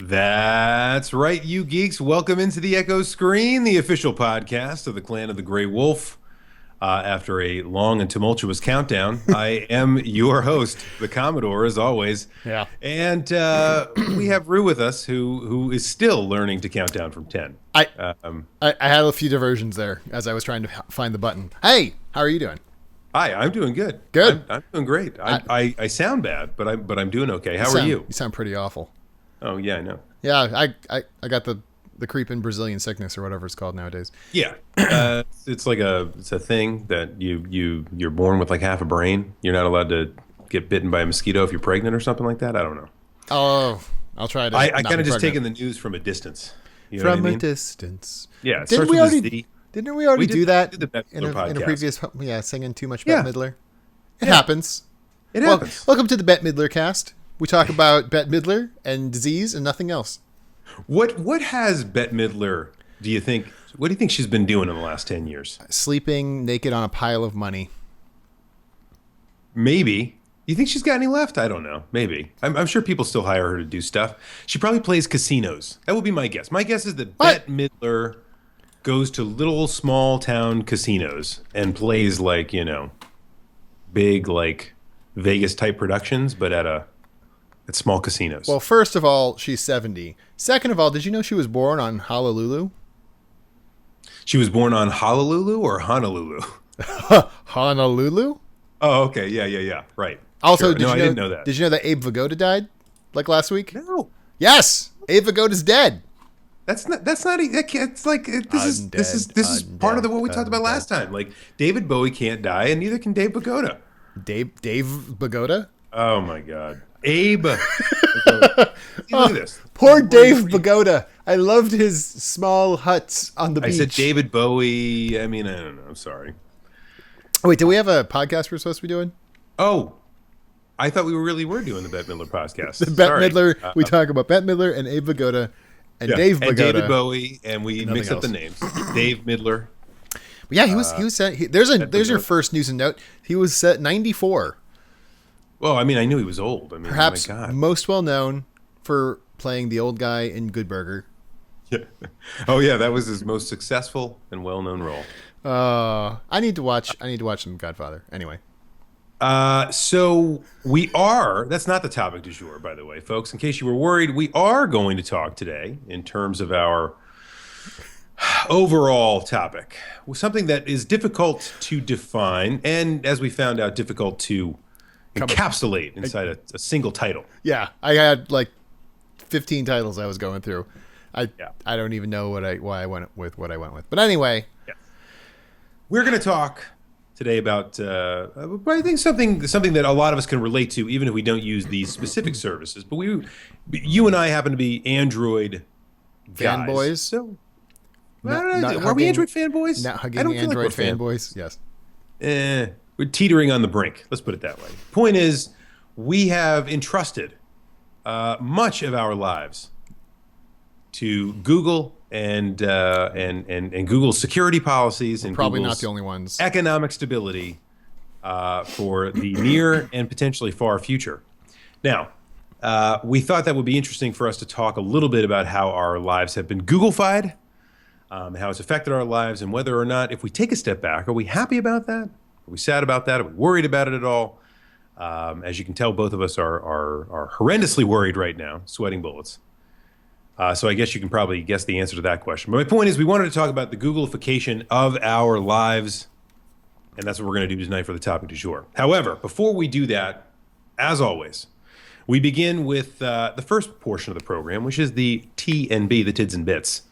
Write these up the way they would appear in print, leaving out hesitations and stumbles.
That's right, you geeks. Welcome into the Echo Screen, the official podcast of the Clan of the Grey Wolf. After a long and tumultuous countdown, I am your host, the Commodore, as always. Yeah. And we have Rue with us, who is still learning to count down from 10. I had a few diversions there as I was trying to find the button. Hey, how are you doing? Hi, I'm doing good. Good. I'm doing great. I sound bad, but I'm doing okay. How are you? You sound pretty awful. Oh yeah, I know. Yeah, I got the creeping Brazilian sickness or whatever it's called nowadays. Yeah, it's a thing that you're born with like half a brain. You're not allowed to get bitten by a mosquito if you're pregnant or something like that. I don't know. Oh, I'll try to. I kind of just taken the news from a distance. You know from what I mean? a distance. Yeah. Didn't we already do that did the Bette in Midler a podcast. previous? Yeah, singing too much Bette Midler. It happens. It happens. Welcome to the Bette Midler cast. We talk about Bette Midler and disease and nothing else. What has Bette Midler? Do you think? What do you think she's been doing in the last 10 years? Sleeping naked on a pile of money. Maybe. You think she's got any left? I don't know. Maybe. I'm sure people still hire her to do stuff. She probably plays casinos. That would be my guess. My guess is that Bette Midler goes to little small town casinos and plays like, big like Vegas type productions, but at small casinos. Well, first of all, she's 70. Second of all, did you know she was born on Honolulu? She was born on Honolulu or Honolulu? Honolulu? Oh, okay. Yeah. Right. Also, sure. I didn't know that. Did you know that Abe Vigoda died like last week? No. Yes, Abe Vigoda's dead. That's not. It's like this is part of what we talked about last time. Like David Bowie can't die, and neither can Dave Vigoda. Dave Vigoda? Oh my God, Abe. Look at this. Poor Dave Vigoda. I loved his small huts on the beach. I said David Bowie. I mean, I don't know. I'm sorry. Wait, do we have a podcast we're supposed to be doing? Oh, I thought we really were doing the Bette Midler podcast. The Bette Midler. We talk about Bette Midler and Abe Vigoda and Dave Vigoda. And David Bowie, and we mix up the names. Dave Midler. Yeah, he was there's your first news and note. He was set 94. Well, I mean, I knew he was old. I mean, perhaps oh my God. most well known for playing the old guy in Good Burger. Yeah. Oh yeah, that was his most successful and well-known role. I need to watch some Godfather. Anyway. So we are, that's not the topic du jour, by the way, folks. In case you were worried, we are going to talk today in terms of our overall topic, something that is difficult to define and, as we found out, difficult to encapsulate inside a single title. Yeah, I had like 15 titles I was going through. I don't even know why I went with what I went with. But anyway. Yeah. We're going to talk today about, I think something that a lot of us can relate to, even if we don't use these specific services. But you and I happen to be Android guys. Fanboys. So, are we Android fanboys? Not hugging Android fanboys. Yes. We're teetering on the brink. Let's put it that way. Point is, we have entrusted much of our lives to Google and Google's security policies and probably Google's not the only ones. Economic stability for the near and potentially far future. Now, we thought that would be interesting for us to talk a little bit about how our lives have been Google-fied, how it's affected our lives, and whether or not, if we take a step back, are we happy about that? Are we sad about that? Are we worried about it at all? As you can tell, both of us are horrendously worried right now, sweating bullets. So I guess you can probably guess the answer to that question. But my point is, we wanted to talk about the Googleification of our lives, and that's what we're going to do tonight for the topic du jour. However, before we do that, as always, we begin with the first portion of the program, which is the T and B, the Tids and Bits.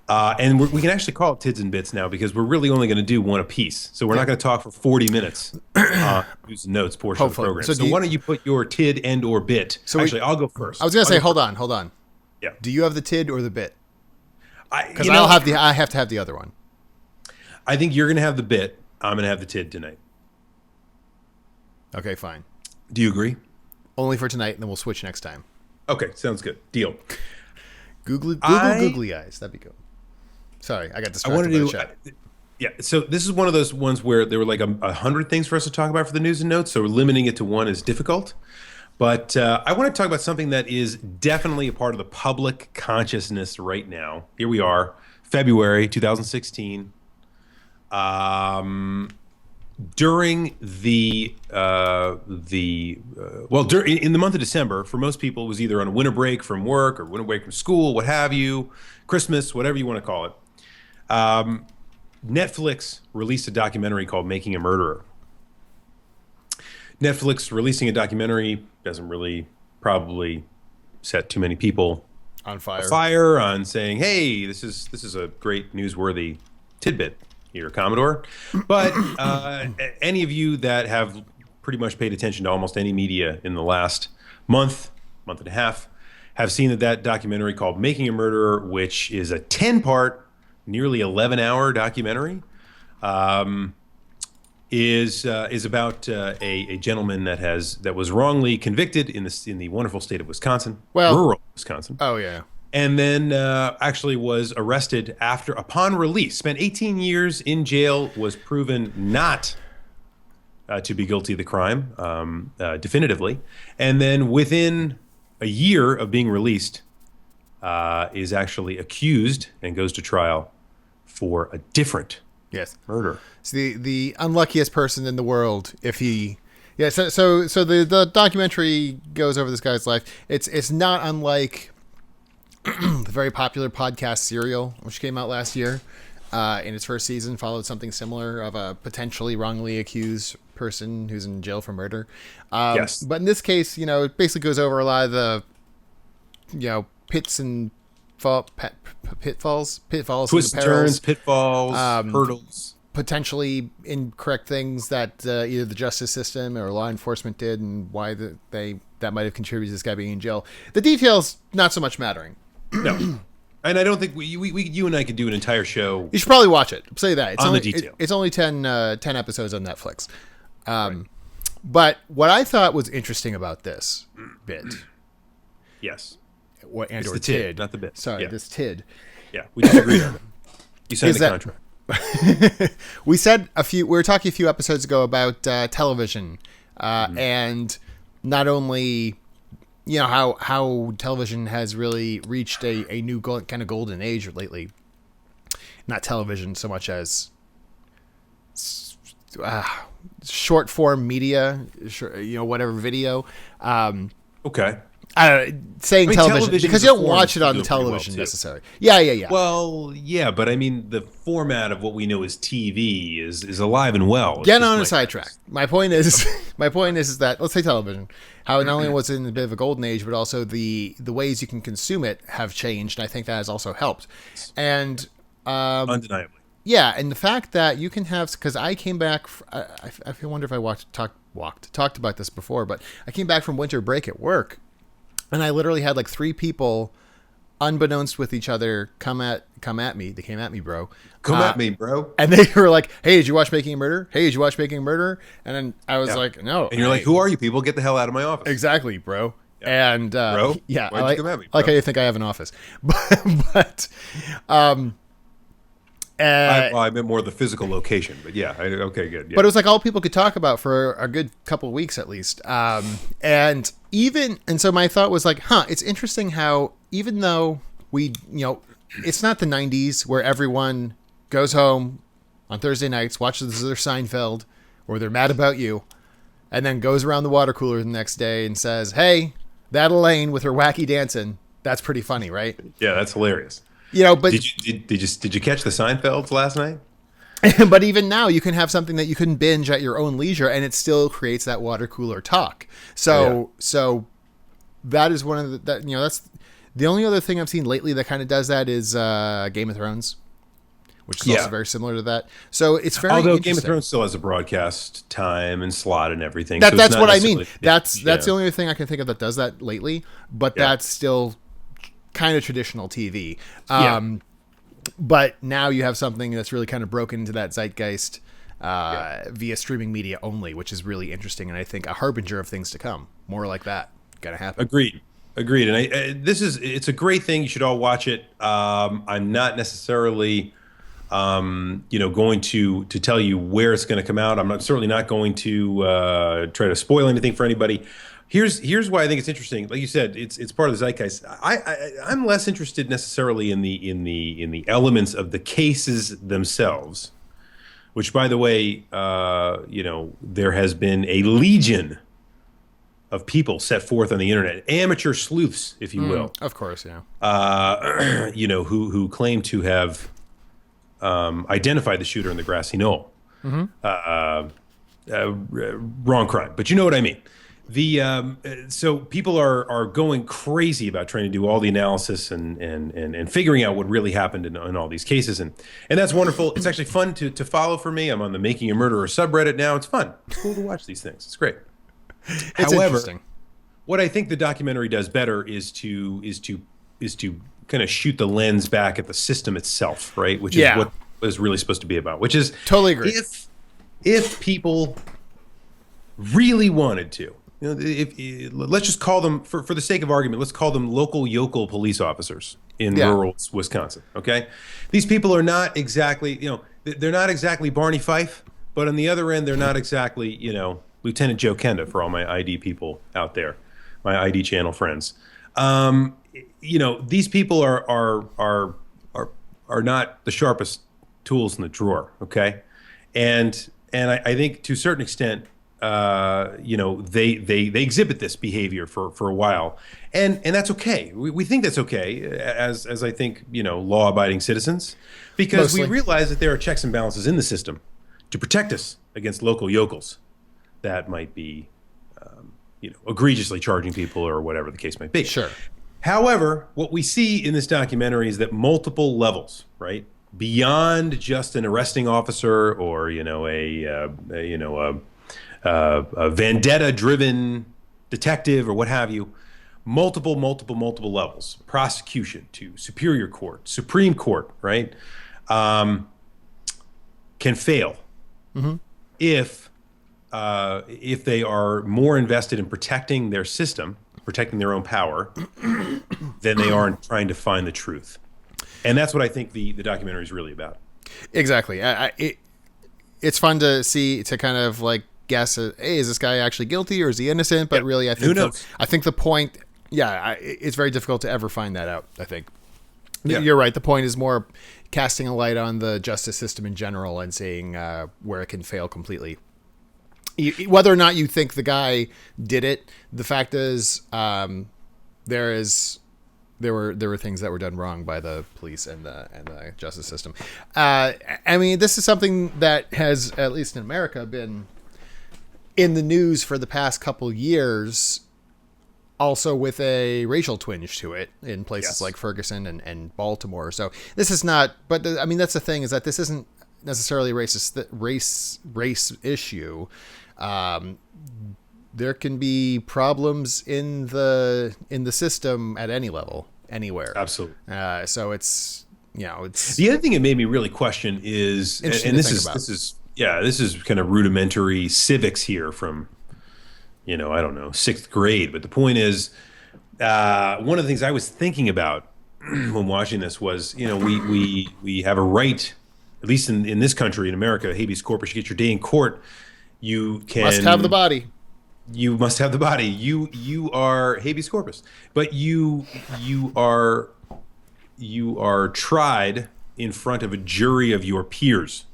And we can actually call it Tids and Bits now because we're really only going to do one apiece. So we're not going to talk for 40 minutes use the notes portion of the program. So why don't you put your Tid and or Bit? So actually, I'll go first. I was going to say, hold on. Yeah. Do you have the Tid or the Bit? Because I have to have the other one. I think you're going to have the Bit. I'm going to have the Tid tonight. Okay, fine. Do you agree? Only for tonight, and then we'll switch next time. Okay, sounds good. Deal. Google googly eyes. That'd be good. Sorry, I got distracted by the chat. Yeah, so this is one of those ones where there were like 100 things for us to talk about for the news and notes, so limiting it to one is difficult. But I want to talk about something that is definitely a part of the public consciousness right now. Here we are, February 2016. During in the month of December, for most people, it was either on a winter break from work or winter break from school, what have you, Christmas, whatever you want to call it. Netflix released a documentary called Making a Murderer. Netflix releasing a documentary doesn't really probably set too many people On fire. afire on saying, "Hey, this is a great newsworthy tidbit here, Commodore." But any of you that have pretty much paid attention to almost any media in the last month and a half, have seen that documentary called Making a Murderer, which is a 10-part, nearly 11-hour documentary, is about a gentleman that was wrongly convicted in the wonderful state of Wisconsin, rural Wisconsin. Oh yeah. And then actually was arrested upon release, spent 18 years in jail, was proven not to be guilty of the crime definitively. And then within a year of being released, is actually accused and goes to trial for a different murder. It's the unluckiest person in the world if he. Yeah. So the documentary goes over this guy's life. It's not unlike the very popular podcast Serial, which came out last year. In its first season, followed something similar of a potentially wrongly accused person who's in jail for murder. Yes. But in this case, it basically goes over a lot of the, pits and pitfalls, Twists and turns, pitfalls, hurdles. Potentially incorrect things that either the justice system or law enforcement did, and why that might have contributed to this guy being in jail. The details not so much mattering. No. And I don't think you and I could do an entire show. You should probably watch it. Say that. It's on only, the detail. It's only 10 episodes on Netflix. Right. But what I thought was interesting about this bit. Yes. It's the TID, not the bit. Sorry, yeah. this TID. Yeah, we disagreed on it. You signed the contract. We were talking a few episodes ago about television, and not only how television has really reached a new kind of golden age lately. Not television so much as short form media, whatever video. Okay. I don't know, saying television because you don't watch it on the television necessarily. Yeah. Well, yeah, but I mean, the format of what we know as TV is alive and well. Get on a sidetrack. My point is that let's say television, how not only was it in a bit of a golden age, but also the ways you can consume it have changed. And I think that has also helped. And undeniably. Yeah, and the fact that you can have, because I came back, I wonder if I talked about this before, but I came back from winter break at work. And I literally had like 3 people, unbeknownst with each other, come at me. They came at me, bro. Come at me, bro. And they were like, "Hey, did you watch Making a Murder? Hey, did you watch Making a Murder?" And then I was like, "No." And you're like, "Who are you people? Get the hell out of my office." Exactly, bro. Yeah. And bro, yeah, why'd you come at me, bro? Like how you think I have an office, but I meant more the physical location, but yeah, okay, good. Yeah. But it was like all people could talk about for a good couple of weeks at least. And so my thought was like, it's interesting how even though it's not the 90s where everyone goes home on Thursday nights, watches their Seinfeld, or they're mad about you, and then goes around the water cooler the next day and says, "Hey, that Elaine with her wacky dancing, that's pretty funny, right?" Yeah, that's hilarious. But did you catch the Seinfelds last night? But even now, you can have something that you can binge at your own leisure, and it still creates that water cooler talk. So that is one of that's the only other thing I've seen lately that kind of does that is Game of Thrones, which is also very similar to that. So it's very although Game of Thrones still has a broadcast time and slot and everything. That's what I mean. That's the only other thing I can think of that does that lately. But that's still kind of traditional TV. But now you have something that's really kind of broken into that zeitgeist via streaming media only, which is really interesting, and I think a harbinger of things to come. More like that gotta happen. Agreed. And it's a great thing. You should all watch it. I'm not necessarily going to tell you where it's going to come out. I'm certainly not going to try to spoil anything for anybody. Here's why I think it's interesting. Like you said, it's part of the zeitgeist. I'm less interested necessarily in the elements of the cases themselves. Which, by the way, there has been a legion of people set forth on the internet, amateur sleuths, if you will, Of course, yeah. who claim to have identified the shooter in the grassy knoll. Wrong crime, but you know what I mean. So people are going crazy about trying to do all the analysis and figuring out what really happened in all these cases, and that's wonderful. It's actually fun to follow for me. I'm on the Making a Murderer subreddit now. It's fun. It's cool to watch these things. It's great. It's interesting. What I think the documentary does better is to kind of shoot the lens back at the system itself, right? Which is what it's really supposed to be about. Which is totally agree. If people really wanted to, if let's just call them, for the sake of argument, let's call them local yokel police officers in rural Wisconsin. Okay, these people are not exactly, they're not exactly Barney Fife, but on the other end, they're not exactly, Lieutenant Joe Kenda for all my ID people out there, my ID channel friends. These people are not the sharpest tools in the drawer. Okay, and I think to a certain extent, they exhibit this behavior for a while, and that's okay. We think that's okay as I think, law-abiding citizens, because we realize that there are checks and balances in the system to protect us against local yokels that might be, egregiously charging people or whatever the case might be. Sure. However, what we see in this documentary is that multiple levels, right, beyond just an arresting officer or a vendetta-driven detective or what have you, multiple levels, prosecution to superior court, Supreme Court, right, can fail if they are more invested in protecting their system, protecting their own power, than they are in trying to find the truth. And that's what I think the documentary is really about. Exactly. It's fun to see, to kind of like guess, hey, is this guy actually guilty or is he innocent? But really, I think the point, it's very difficult to ever find that out, I think. Yeah. You're right. The point is more casting a light on the justice system in general and seeing where it can fail completely. Whether or not you think the guy did it, the fact is, there were things that were done wrong by the police and the justice system. I mean, this is something that has, at least in America, been in the news for the past couple years, also with a racial twinge to it in places like Ferguson and Baltimore. So this is not, but I mean, that's the thing, is that this isn't necessarily a race issue. There can be problems in the system at any level, anywhere. Absolutely. So it's the other thing that made me really question is, and this is kind of rudimentary civics here from, I don't know, 6th grade. But the point is, one of the things I was thinking about when watching this was, we have a right, at least in this country, in America, habeas corpus, you get your day in court. You must have the body. You must have the body. You are habeas corpus, but you are tried in front of a jury of your peers.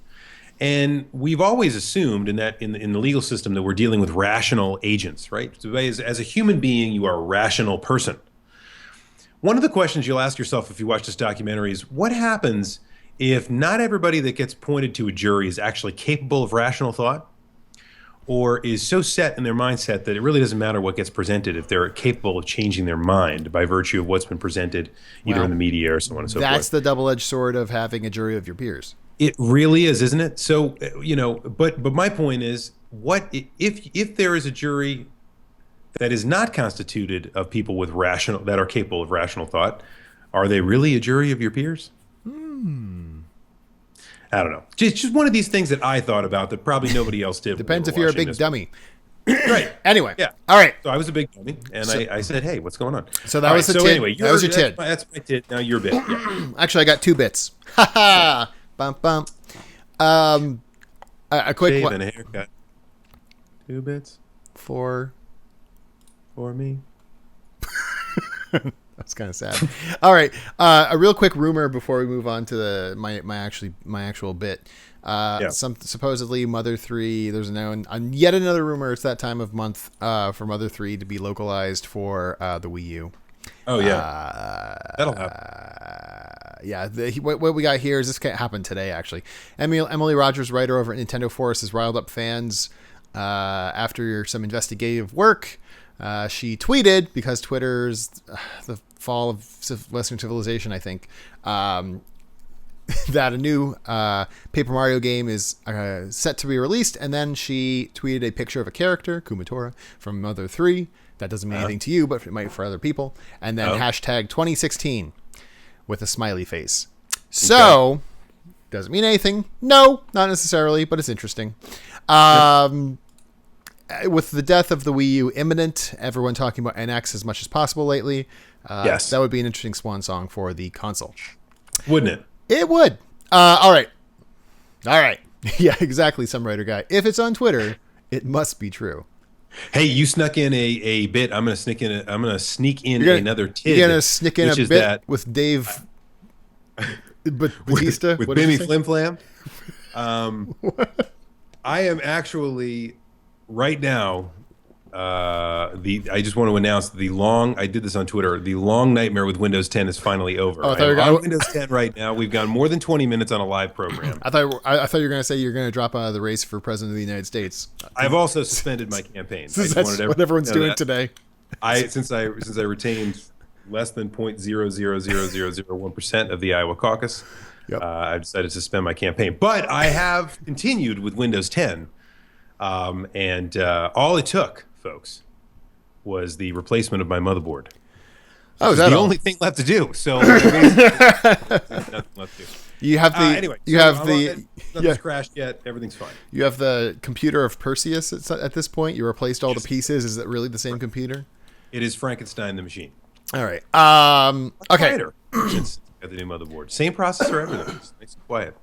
And we've always assumed in the legal system that we're dealing with rational agents, right? So as a human being, you are a rational person. One of the questions you'll ask yourself if you watch this documentary is, what happens if not everybody that gets pointed to a jury is actually capable of rational thought, or is so set in their mindset that it really doesn't matter what gets presented if they're capable of changing their mind by virtue of what's been presented either in the media or so on and so forth. That's the double-edged sword of having a jury of your peers. It really is, isn't it? So, but my point is, what if there is a jury that is not constituted of people that are capable of rational thought, are they really a jury of your peers? I don't know. Just one of these things that I thought about that probably nobody else did. Depends if you're a big dummy. Right. Anyway. Yeah. All right. So I was a big dummy, and I said, hey, what's going on? So that was the tid. Anyway, that was your tid. That's my tid. Now your bit. Yeah. Actually, I got 2 bits. Ha ha. Bum bum. A quick Shave one. and a haircut. 2 bits. 4. for me. That's kind of sad. All right, a real quick rumor before we move on to my actual bit. Supposedly Mother 3. There's now yet another rumor. It's that time of month for Mother 3 to be localized for the Wii U. Oh yeah, that'll happen. What we got here is this can't happen today. Actually, Emily Rogers, writer over at Nintendo Force, has riled up fans after some investigative work. She tweeted, because Twitter's the fall of Western civilization, I think, that a new Paper Mario game is set to be released, and then she tweeted a picture of a character, Kumatora, from Mother 3. That doesn't mean anything to you, but it might for other people. And then hashtag 2016 with a smiley face. So, doesn't mean anything. No, not necessarily, but it's interesting. With the death of the Wii U imminent, everyone talking about NX as much as possible lately. Yes. That would be an interesting swan song for the console. Wouldn't it? It would. All right. Yeah, exactly, some writer guy. If it's on Twitter, it must be true. Hey, you snuck in a bit. I'm gonna sneak in another tid. You're gonna sneak in a bit with Dave Batista with Mimi Flim Flam. I am actually right now. I just want to announce I did this on Twitter. The long nightmare with Windows 10 is finally over. On Windows 10 right now. We've gone more than 20 minutes on a live program. I thought you were going to say you're going to drop out of the race for president of the United States. I've also suspended my campaign. That's what everyone's doing today. Since I retained less than 0.00001% of the Iowa caucus, I've decided to suspend my campaign. But I have continued with Windows 10, and all it took, folks, was the replacement of my motherboard. Oh, is that the only thing left to do? So nothing left to do. You have the nothing's crashed yet. Everything's fine. You have the computer of Perseus at this point. You replaced all the pieces. Is it really the same computer? It is Frankenstein the machine. All right. Okay. Since got the new motherboard, same processor, everything. It's nice and quiet.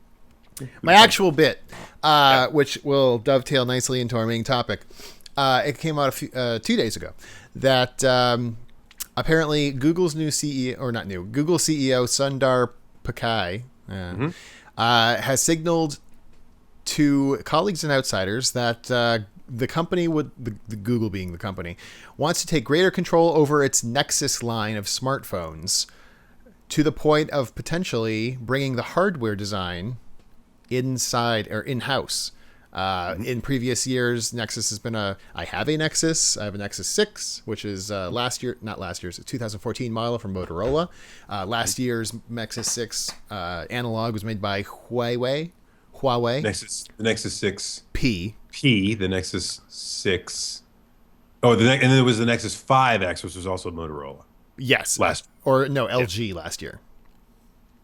My actual bit, which will dovetail nicely into our main topic. It came out 2 days ago that apparently Google's new CEO, or not new, Google CEO Sundar Pichai has signaled to colleagues and outsiders that the company the Google being the company, wants to take greater control over its Nexus line of smartphones to the point of potentially bringing the hardware design inside or in-house. In previous years, Nexus has been I have a Nexus. I have a Nexus 6, which is 2014 model from Motorola. Last year's Nexus 6 analog was made by Huawei. The Nexus 6 P. The Nexus 6. Oh, and then there was the Nexus 5X, which was also Motorola. Yes. LG last year.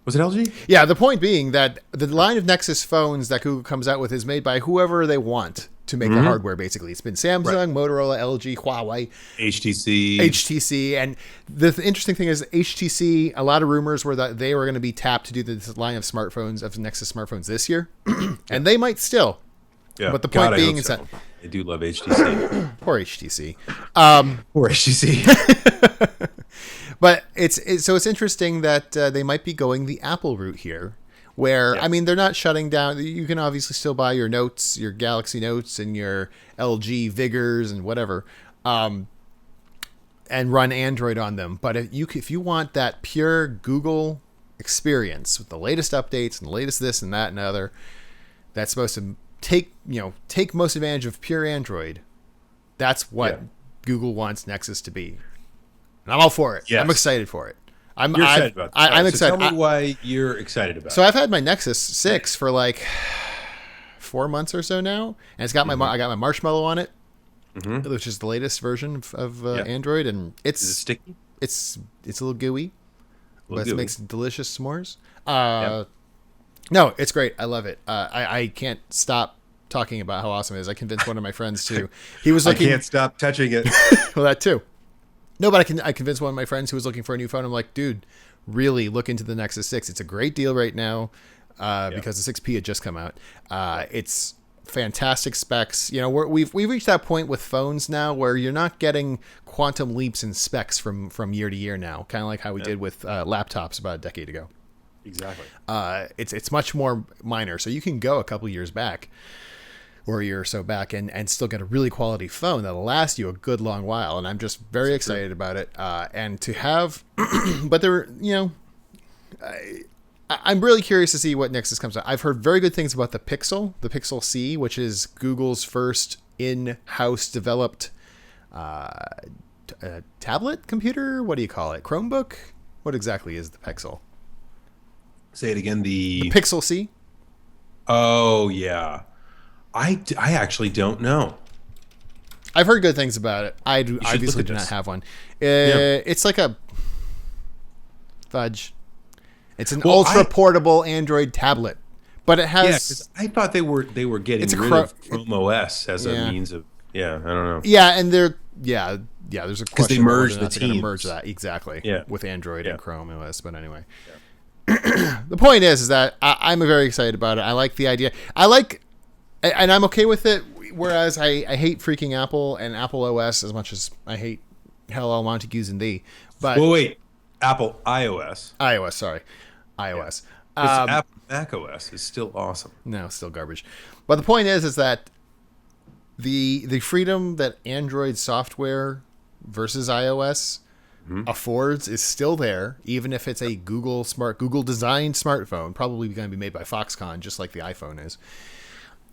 Was it LG? Yeah, the point being that the line of Nexus phones that Google comes out with is made by whoever they want to make the hardware, basically. It's been Samsung, Motorola, LG, Huawei. HTC. And the interesting thing is HTC, a lot of rumors were that they were going to be tapped to do this line of smartphones, of Nexus smartphones this year. And they might still. Yeah. But the point being is that... I do love HTC. Poor HTC. Poor HTC. But it's interesting that they might be going the Apple route here, where, I mean, they're not shutting down. You can obviously still buy your Notes, your Galaxy Notes, and your LG Vigors and whatever, and run Android on them. But if you want that pure Google experience with the latest updates and the latest this and that and other, that's supposed to take most advantage of pure Android. That's what Google wants Nexus to be. And I'm all for it. Yes. I'm excited for it. You're excited about it. I'm excited. Tell me why you're excited about it. So I've had my Nexus 6 for like 4 months or so now, and it's got I got my Marshmallow on it, which is the latest version of Android, and is it sticky? It's a little gooey, but it makes delicious s'mores. No, it's great. I love it. I can't stop talking about how awesome it is. I convinced one of my friends to. He was looking. I can't stop touching it. Well, that too. No, but I convinced one of my friends who was looking for a new phone. I'm like, dude, really look into the Nexus 6. It's a great deal right now because the 6P had just come out. It's fantastic specs. We've reached that point with phones now where you're not getting quantum leaps in specs from year to year now, kind of like how we did with laptops about a decade ago. Exactly. It's much more minor, so you can go a couple years back or a year or so back and still get a really quality phone that'll last you a good long while. And I'm just very excited about it. And to have, but there, I'm really curious to see what Nexus comes out. I've heard very good things about the Pixel C, which is Google's first in-house developed tablet computer. What do you call it? Chromebook? What exactly is the Pixel? Say it again. The Pixel C? Oh, yeah. I actually don't know. I've heard good things about it. I obviously do not have one. It's like a fudge. It's an ultra portable Android tablet, but it has. Yeah, 'cause I thought they were getting rid of Chrome OS as a means of. Yeah, I don't know. Yeah, and they're there's a question because they merged the teams. merge that exactly. Yeah. With Android and Chrome OS, but anyway. Yeah. The point is that I'm very excited about it. I like the idea. And I'm okay with it. Whereas I hate freaking Apple and Apple OS as much as I hate Hell All Montagues and Thee. But wait, Apple iOS. Sorry. iOS. Apple Mac OS is still awesome. No, it's still garbage. But the point is that the freedom that Android software versus iOS affords is still there, even if it's a Google designed smartphone, probably going to be made by Foxconn, just like the iPhone is.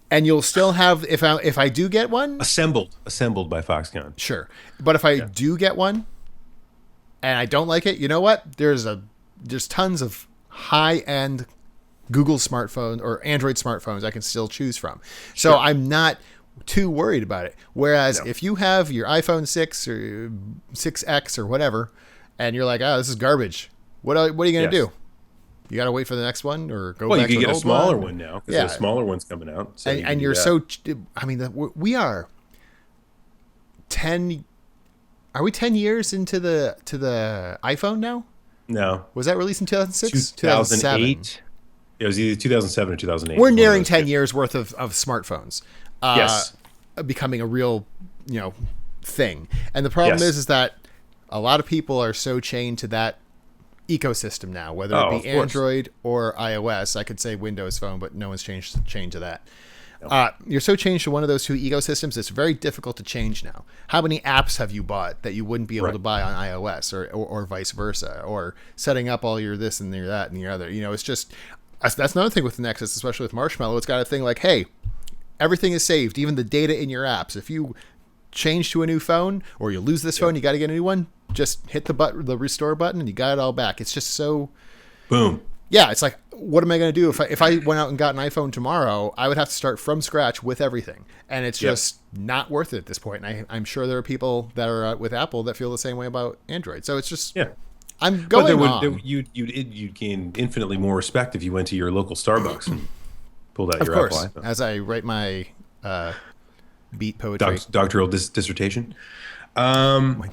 And you'll still have, if I do get one, assembled by Foxconn. Sure, but if I do get one, and I don't like it, you know what? There's tons of high end Google smartphones or Android smartphones I can still choose from. So I'm not too worried about it. Whereas if you have your iPhone 6 or 6X or whatever, and you're like, this is garbage. What are you going to do? You got to wait for the next one or go back to the old one? Well, you can get a smaller one now because the smaller one's coming out. So and you're we are 10. Are we 10 years into the iPhone now? No. Was that released in 2006? 2008. It was either 2007 or 2008. We're nearing 10 years worth of smartphones. Yes. Becoming a real, thing. And the problem is that a lot of people are so chained to that ecosystem now, whether it be Android or iOS. I could say Windows Phone, but no one's chained to that. You're so changed to one of those two ecosystems, it's very difficult to change now. How many apps have you bought that you wouldn't be able to buy on iOS or vice versa, or setting up all your this and your that and your other? It's just, that's another thing with the Nexus, especially with Marshmallow. It's got a thing like, hey, everything is saved, even the data in your apps. If you change to a new phone or you lose this phone, you got to get a new one, just hit the restore button and you got it all back. It's just so boom. Yeah, it's like, what am I going to do if I went out and got an iPhone tomorrow? I would have to start from scratch with everything, and it's just not worth it at this point. And I'm sure there are people that are with Apple that feel the same way about Android. So it's just I'm going on. You'd gain infinitely more respect if you went to your local Starbucks and pulled out your Apple iPhone. As I write my beat poetry, doctoral dissertation. So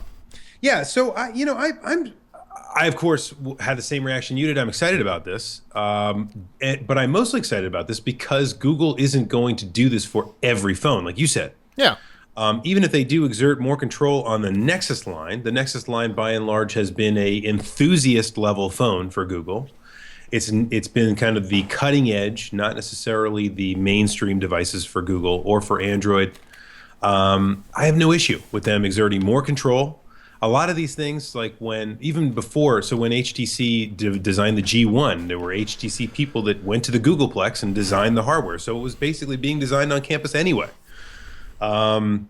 I of course had the same reaction you did. I'm excited about this, but I'm mostly excited about this because Google isn't going to do this for every phone, like you said. Yeah. Even if they do exert more control on the Nexus line by and large has been a enthusiast level phone for Google. It's been kind of the cutting edge, not necessarily the mainstream devices for Google or for Android. I have no issue with them exerting more control. A lot of these things, like when HTC designed the G1, there were HTC people that went to the Googleplex and designed the hardware. So it was basically being designed on campus anyway. So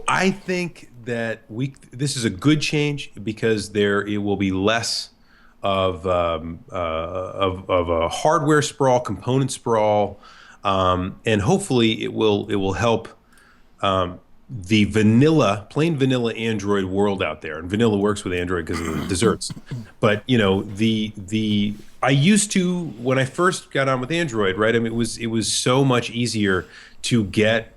I think that this is a good change because it will be less of a hardware sprawl, component sprawl, and hopefully it will help the plain vanilla Android world out there. And vanilla works with Android because of the desserts. But I used to, when I first got on with Android, right? I mean, it was so much easier to get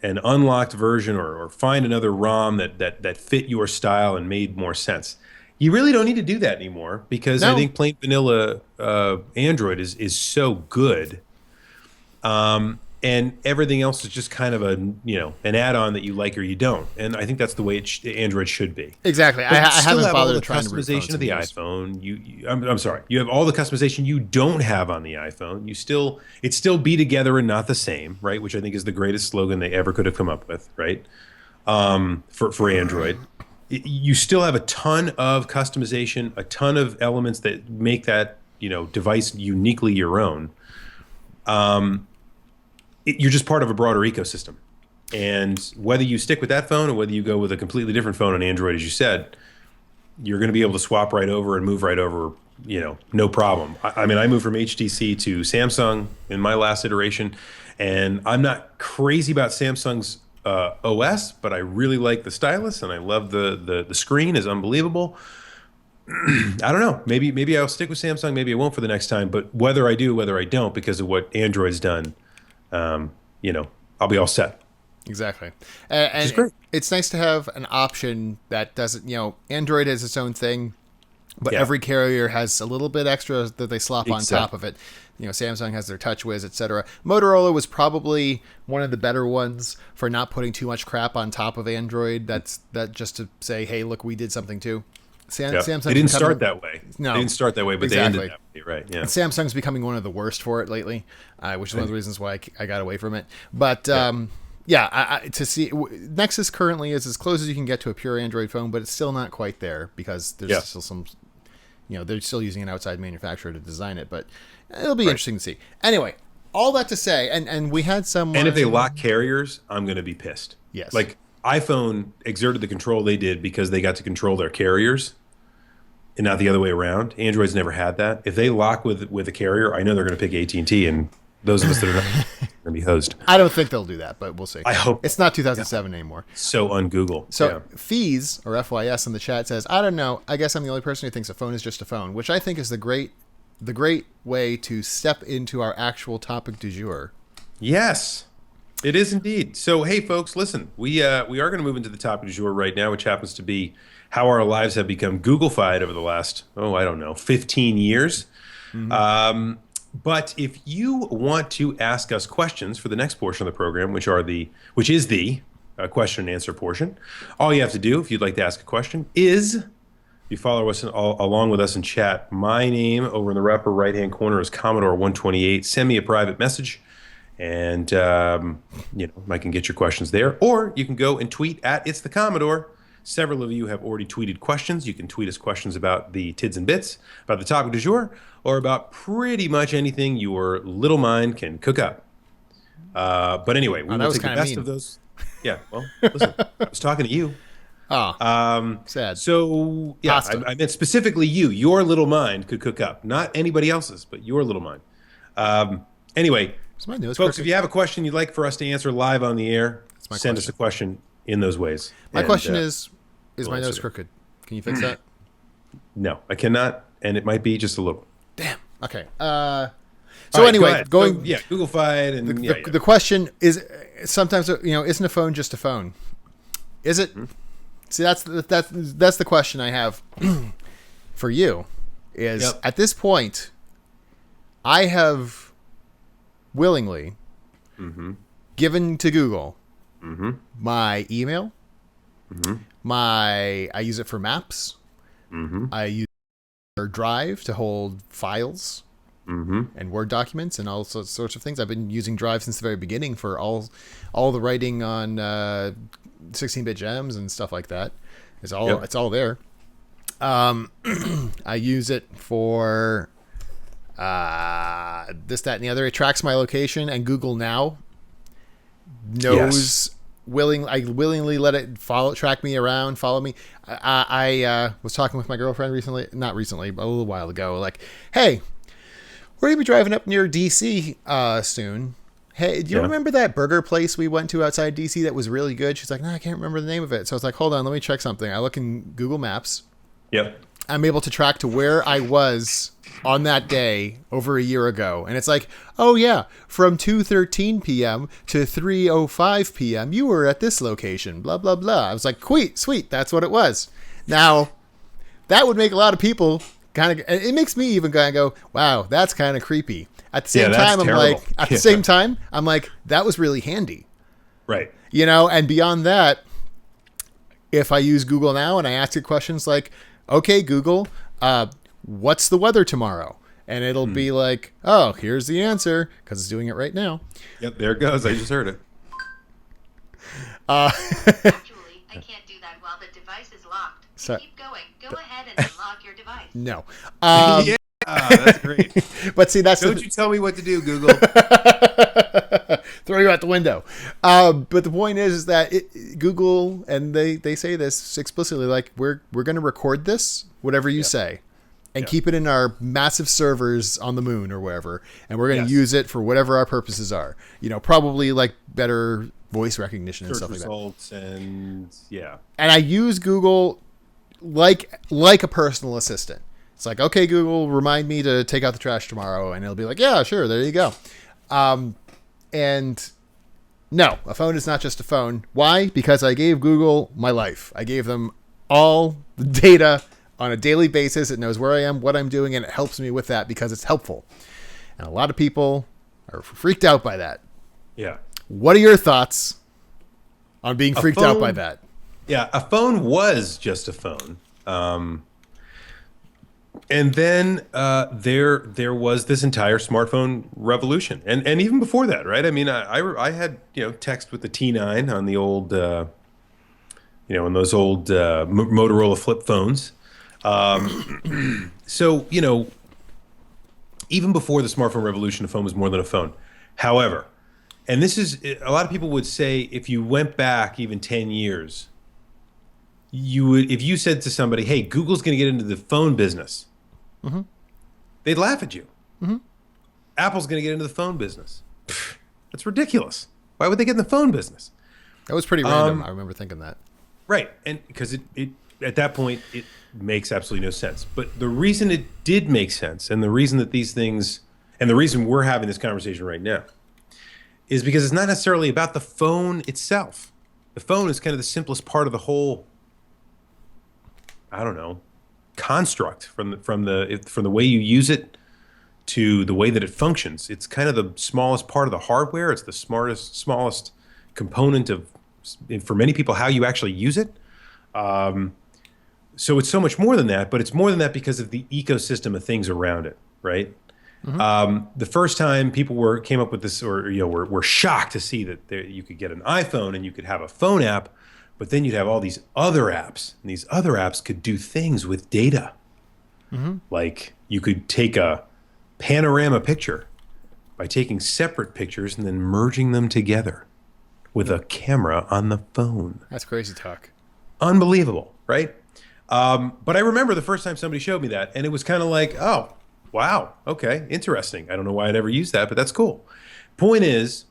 an unlocked version or find another ROM that fit your style and made more sense. You really don't need to do that anymore because I think plain vanilla Android is so good. and everything else is just kind of an add-on that you like or you don't. And I think that's the way Android should be. Exactly. But I you still haven't have all bothered the trying to root phones customization of in the years. iPhone. I'm sorry. You have all the customization you don't have on the iPhone. It's still be together and not the same, right? Which I think is the greatest slogan they ever could have come up with, right? For Android, you still have a ton of customization, a ton of elements that make that device uniquely your own. You're just part of a broader ecosystem. And whether you stick with that phone or whether you go with a completely different phone on Android, as you said, you're going to be able to swap right over and move right over, no problem. I mean, I moved from HTC to Samsung in my last iteration, and I'm not crazy about Samsung's OS, but I really like the stylus, and I love the screen is unbelievable. I don't know. Maybe I'll stick with Samsung. Maybe I won't for the next time. But whether I do, whether I don't, because of what Android's done, I'll be all set. Exactly. And great. it's nice to have an option that doesn't, Android is its own thing, but Yeah. every carrier has a little bit extra that they slop on Exactly. top of it. Samsung has their TouchWiz, etc. Motorola was probably one of the better ones for not putting too much crap on top of Android. That just to say, hey, look, we did something too. Yeah. Samsung's They didn't becoming- start that way. No. They didn't start that way, but Exactly. they ended that way, right? Yeah. Samsung's becoming one of the worst for it lately, which is one of the reasons why I got away from it. But to see Nexus currently is as close as you can get to a pure Android phone, but it's still not quite there because there's still some, they're still using an outside manufacturer to design it. But it'll be interesting to see. Anyway, all that to say, and we had some. And if they lock carriers, I'm going to be pissed. Yes. Like iPhone exerted the control they did because they got to control their carriers and not the other way around. Android's never had that. If they lock with a carrier, I know they're going to pick AT&T, and those of us that are not going to be hosed. I don't think they'll do that, but we'll see. I hope. It's not 2007 anymore. So un-Google. So Fees, or FYS in the chat, says, I don't know. I guess I'm the only person who thinks a phone is just a phone, which I think is the great way to step into our actual topic du jour. Yes, it is indeed. So, hey, folks, listen. We are going to move into the topic du jour right now, which happens to be how our lives have become Google-fied over the last, 15 years. Mm-hmm. But if you want to ask us questions for the next portion of the program, which is the question and answer portion, all you have to do, if you'd like to ask a question, is you follow us along with us in chat. My name over in the upper right-hand corner is Commodore 128. Send me a private message, and I can get your questions there. Or you can go and tweet at It's the Commodore. Several of you have already tweeted questions. You can tweet us questions about the Tids and Bits, about the topic du jour, or about pretty much anything your little mind can cook up. But anyway, we will take the best of those. Yeah, well, listen, I was talking to you. Oh, sad. So, yeah, I meant specifically you. Your little mind could cook up. Not anybody else's, but your little mind. Anyway, folks, if you have a question you'd like for us to answer live on the air, send us a question in those ways. My question is my nose crooked? Can you fix that? No, I cannot, and it might be just a little. Damn. Okay. So anyway, Google-fied, and the question is sometimes isn't a phone just a phone? Is it? See, that's the question I have for you. Is at this point, I have willingly given to Google my email. I use it for maps. I use their Drive to hold files and Word documents and all sorts of things. I've been using Drive since the very beginning for all the writing on 16-bit gems and stuff like that. It's all there. I use it for this, that, and the other. It tracks my location, and Google Now knows. I willingly let it track me around, follow me. I was talking with my girlfriend not recently, but a little while ago. Like, hey, we're gonna be driving up near DC soon. Hey, do you remember that burger place we went to outside DC that was really good? She's like, no, I can't remember the name of it. So I was like, hold on, let me check something. I look in Google Maps. Yep. I'm able to track to where I was on that day over a year ago. And it's like, oh yeah, from 2:13 p.m. to 3:05 p.m. you were at this location, blah, blah, blah. I was like, sweet, that's what it was. Now, that would make a lot of people kind of, it makes me even kind of go, wow, that's kind of creepy. At the same that's time, I'm terrible. like, at the same time, I'm like, that was really handy. Right. You know, and beyond that, if I use Google now and I ask it questions like, okay, Google, what's the weather tomorrow? And it'll be like, oh, here's the answer, because it's doing it right now. Yep, there it goes. I just heard it. Actually, I can't do that while the device is locked. So- Keep going. Go ahead and unlock your device. No. Yeah, that's great. But see, that's Don't you tell me what to do, Google. throw you out the window. But the point is that Google, and they say this explicitly, like, we're going to record this, whatever you say, and keep it in our massive servers on the moon or wherever, and we're going to use it for whatever our purposes are. You know, probably like better voice recognition and Search stuff like that. results and And I use Google like a personal assistant. It's like, okay, Google, remind me to take out the trash tomorrow, and it'll be like, yeah, sure, there you go. And no, a phone is not just a phone. Why? Because I gave Google my life. I gave them all the data on a daily basis. It knows where I am, what I'm doing, and it helps me with that because it's helpful. And a lot of people are freaked out by that. yeah. What are your thoughts on being freaked out by that? Yeah, a phone was just a phone. And then there was this entire smartphone revolution, and even before that, right? I mean, I had text with the T9 on the old in those old Motorola flip phones. So even before the smartphone revolution, a phone was more than a phone. However, and this is a lot of people would say, if you went back even 10 years, you would, if you said to somebody, "Hey, Google's going to get into the phone business," they'd laugh at you. Apple's going to get into the phone business. Pfft, that's ridiculous. Why would they get in the phone business? That was pretty random. I remember thinking that. Right, and because it at that point it makes absolutely no sense. But the reason it did make sense, and the reason that these things, and the reason we're having this conversation right now, is because it's not necessarily about the phone itself. The phone is kind of the simplest part of the whole, I don't know, construct from the way you use it to the way that it functions. It's kind of the smallest part of the hardware. It's the smallest component of, for many people, how you actually use it. So it's so much more than that, but it's more than that because of the ecosystem of things around it, right? The first time people came up with this, or were shocked to see that you could get an iPhone and you could have a phone app, but then you'd have all these other apps, and these other apps could do things with data. Like you could take a panorama picture by taking separate pictures and then merging them together with a camera on the phone. That's crazy talk. Unbelievable, right? But I remember the first time somebody showed me that, and it was kind of like, oh, wow, okay, interesting. I don't know why I'd ever use that, but that's cool. Point is,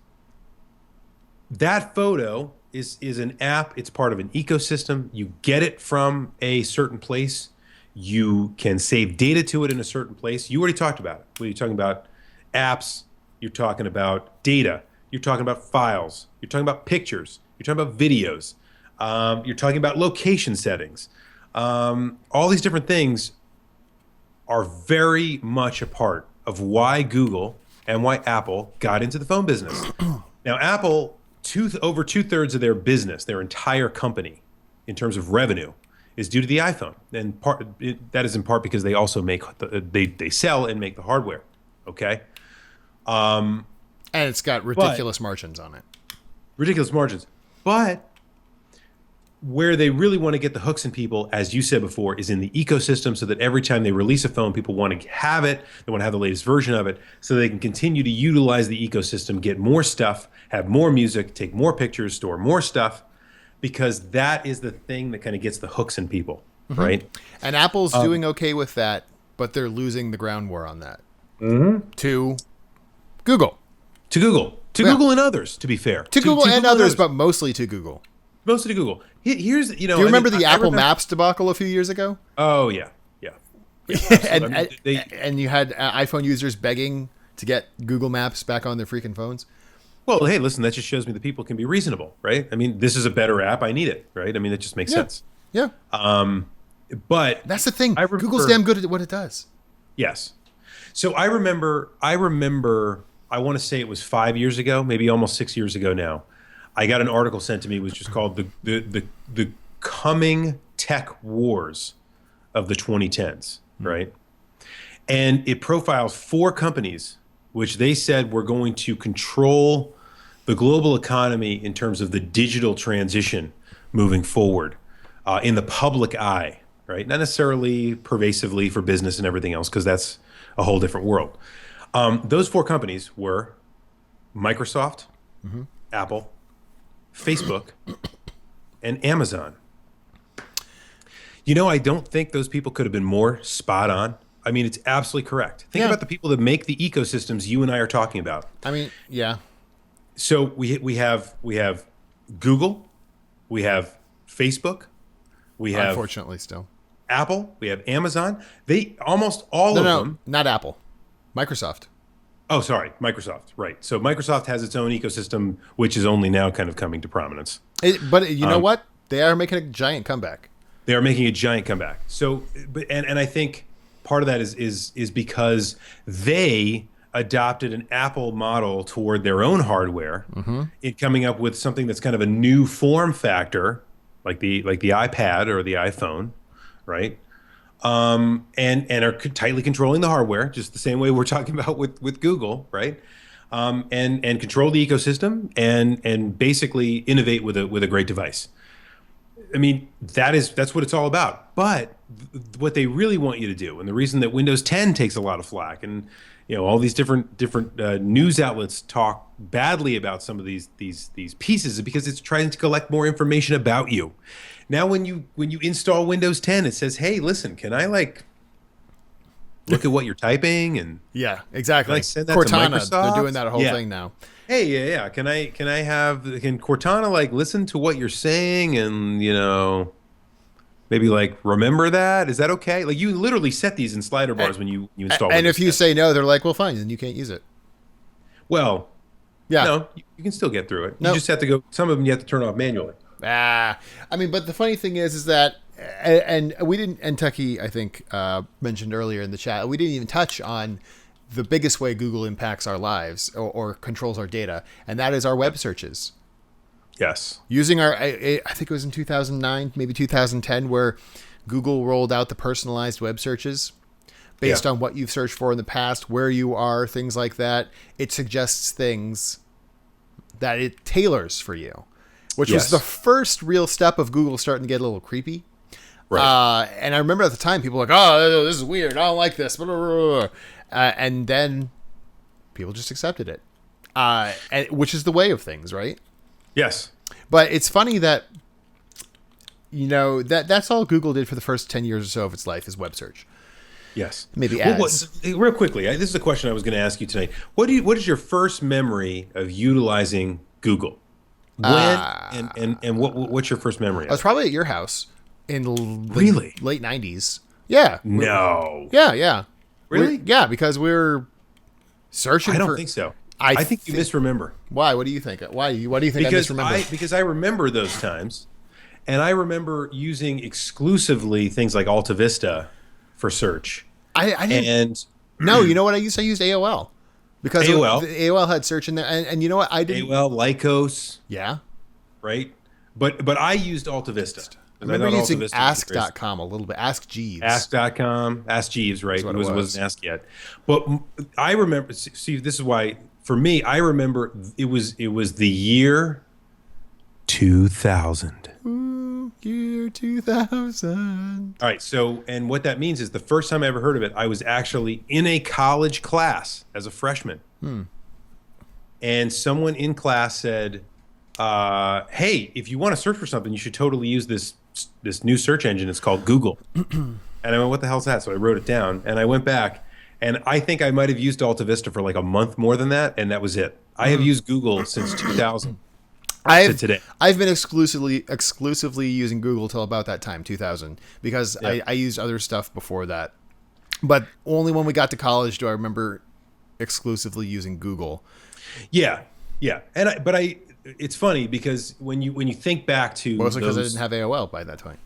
that photo is an app. It's part of an ecosystem. You get it from a certain place. You can save data to it in a certain place. You already talked about it. When you're talking about apps, you're talking about data. You're talking about files. You're talking about pictures. You're talking about videos. You're talking about location settings. All these different things are very much a part of why Google and why Apple got into the phone business. Now, Apple, over 2/3 of their business, their entire company, in terms of revenue, is due to the iPhone, and that is in part because they also make they sell and make the hardware. Okay, And it's got ridiculous margins on it. Ridiculous margins, but where they really want to get the hooks in people, as you said before, is in the ecosystem, so that every time they release a phone, people want to have it. They want to have the latest version of it, so they can continue to utilize the ecosystem, get more stuff, have more music, take more pictures, store more stuff, because that is the thing that kind of gets the hooks in people, right? And Apple's doing okay with that, but they're losing the ground war on that to Google. To Google. To Google and others, to be fair. To Google and others, but mostly to Google. Mostly to Google. Here's, Do you remember the Apple Maps debacle a few years ago? Oh, yeah. And you had iPhone users begging to get Google Maps back on their freaking phones. Well, hey, listen, that just shows me that people can be reasonable, right? I mean, this is a better app. I need it, right? I mean, it just makes sense. Yeah. But That's the thing. I remember, Google's damn good at what it does. yes. So I remember, I want to say it was 5 years ago, maybe almost 6 years ago now. I got an article sent to me, which was called the Coming Tech Wars of the 2010s, right? And it profiles 4 companies, which they said were going to control the global economy in terms of the digital transition moving forward in the public eye, right? Not necessarily pervasively for business and everything else, because that's a whole different world. Those 4 companies were Microsoft, Apple, Facebook, and Amazon. I don't think those people could have been more spot on. I mean, it's absolutely correct. Think about the people that make the ecosystems you and I are talking about. I mean, yeah. So we have Google, we have Facebook, we have Unfortunately, still. Apple, we have Amazon. They almost all of them. Not Apple. Microsoft. Oh, sorry, Microsoft. Right. So Microsoft has its own ecosystem, which is only now kind of coming to prominence. But you know what? They are making a giant comeback. They are making a giant comeback. So, and I think part of that is because they adopted an Apple model toward their own hardware in coming up with something that's kind of a new form factor, like the iPad or the iPhone, right? And are tightly controlling the hardware, just the same way we're talking about with Google, right? And control the ecosystem and basically innovate with a great device. I mean, that's what it's all about. But what they really want you to do, and the reason that Windows 10 takes a lot of flack, and all these different news outlets talk badly about some of these pieces, is because it's trying to collect more information about you. Now, when you install Windows 10, it says, "Hey, listen, can I look at what you're typing?" And yeah, exactly. Can I send that Cortana, to Microsoft? they're doing that whole thing now. Hey, yeah. Can Cortana listen to what you're saying and maybe remember that? Is that okay? You literally set these in slider bars when you install. And Windows if you 10. say no, they're like, well, fine, then you can't use it. Well, yeah, no, you can still get through it. No. You just have to go. Some of them you have to turn off manually. I mean, but the funny thing is that, and we didn't, and Tucky, I think, mentioned earlier in the chat, we didn't even touch on the biggest way Google impacts our lives or controls our data, and that is our web searches. Yes. Using I think it was in 2009, maybe 2010, where Google rolled out the personalized web searches based on what you've searched for in the past, where you are, things like that. It suggests things that it tailors for you, which was the first real step of Google starting to get a little creepy. Right. And I remember at the time people were like, oh, this is weird. I don't like this. And then people just accepted it, which is the way of things, right? Yes. But it's funny that, that's all Google did for the first 10 years or so of its life is web search. Yes. Maybe ads. Real quickly, this is a question I was going to ask you tonight. What is your first memory of utilizing Google? When and what's your first memory? I was probably at your house in the late 90s. Yeah. No. Yeah. Really? Yeah, because we were searching. I don't think so. I think you misremember. Why? What do you think? What do you think I misremember? Because I remember those times, and I remember using exclusively things like Alta Vista for search. I didn't. And no, you know what I used? I used AOL. Because AOL. AOL had search in there, and you know what I did? AOL, Lycos. Yeah. Right? But I used Alta Vista. I remember using Ask.com a little bit. Ask Jeeves. Ask.com. Ask Jeeves, right? It wasn't Ask yet. But I remember, see, this is why, for me, I remember it was the year 2000. Year 2000. All right. So, and what that means is the first time I ever heard of it, I was actually in a college class as a freshman. And someone in class said, hey, if you want to search for something, you should totally use this new search engine. It's called Google. And I went, what the hell's that? So I wrote it down and I went back, and I think I might have used Alta Vista for a month more than that, and that was it. I have used Google since 2000 to today. I've been exclusively using Google till about that time, 2000, because I used other stuff before that. But only when we got to college do I remember exclusively using Google. Yeah. It's funny because when you think back to Mostly because I didn't have AOL by that time.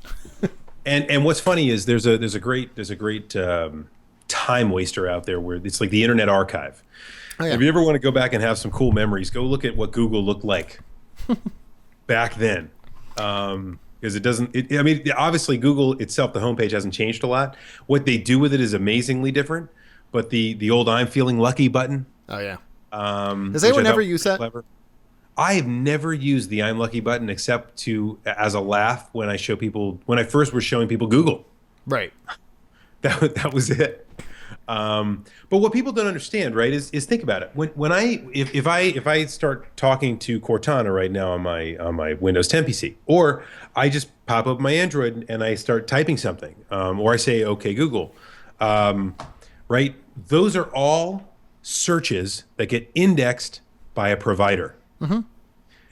And what's funny is there's a great time waster out there where it's like the Internet Archive. Oh, yeah. If you ever want to go back and have some cool memories, go look at what Google looked like back then. Because it doesn't. I mean, obviously, Google itself, the homepage hasn't changed a lot. What they do with it is amazingly different. But the old "I'm feeling lucky" button. Oh yeah. Does Does anyone ever use that? Clever. I have never used the "I'm lucky" button except as a laugh when I first was showing people Google. Right. That was it. But what people don't understand, right, is think about it. If I start talking to Cortana right now on my Windows 10 PC, or I just pop up my Android and I start typing something, or I say "Okay Google," right? Those are all searches that get indexed by a provider, and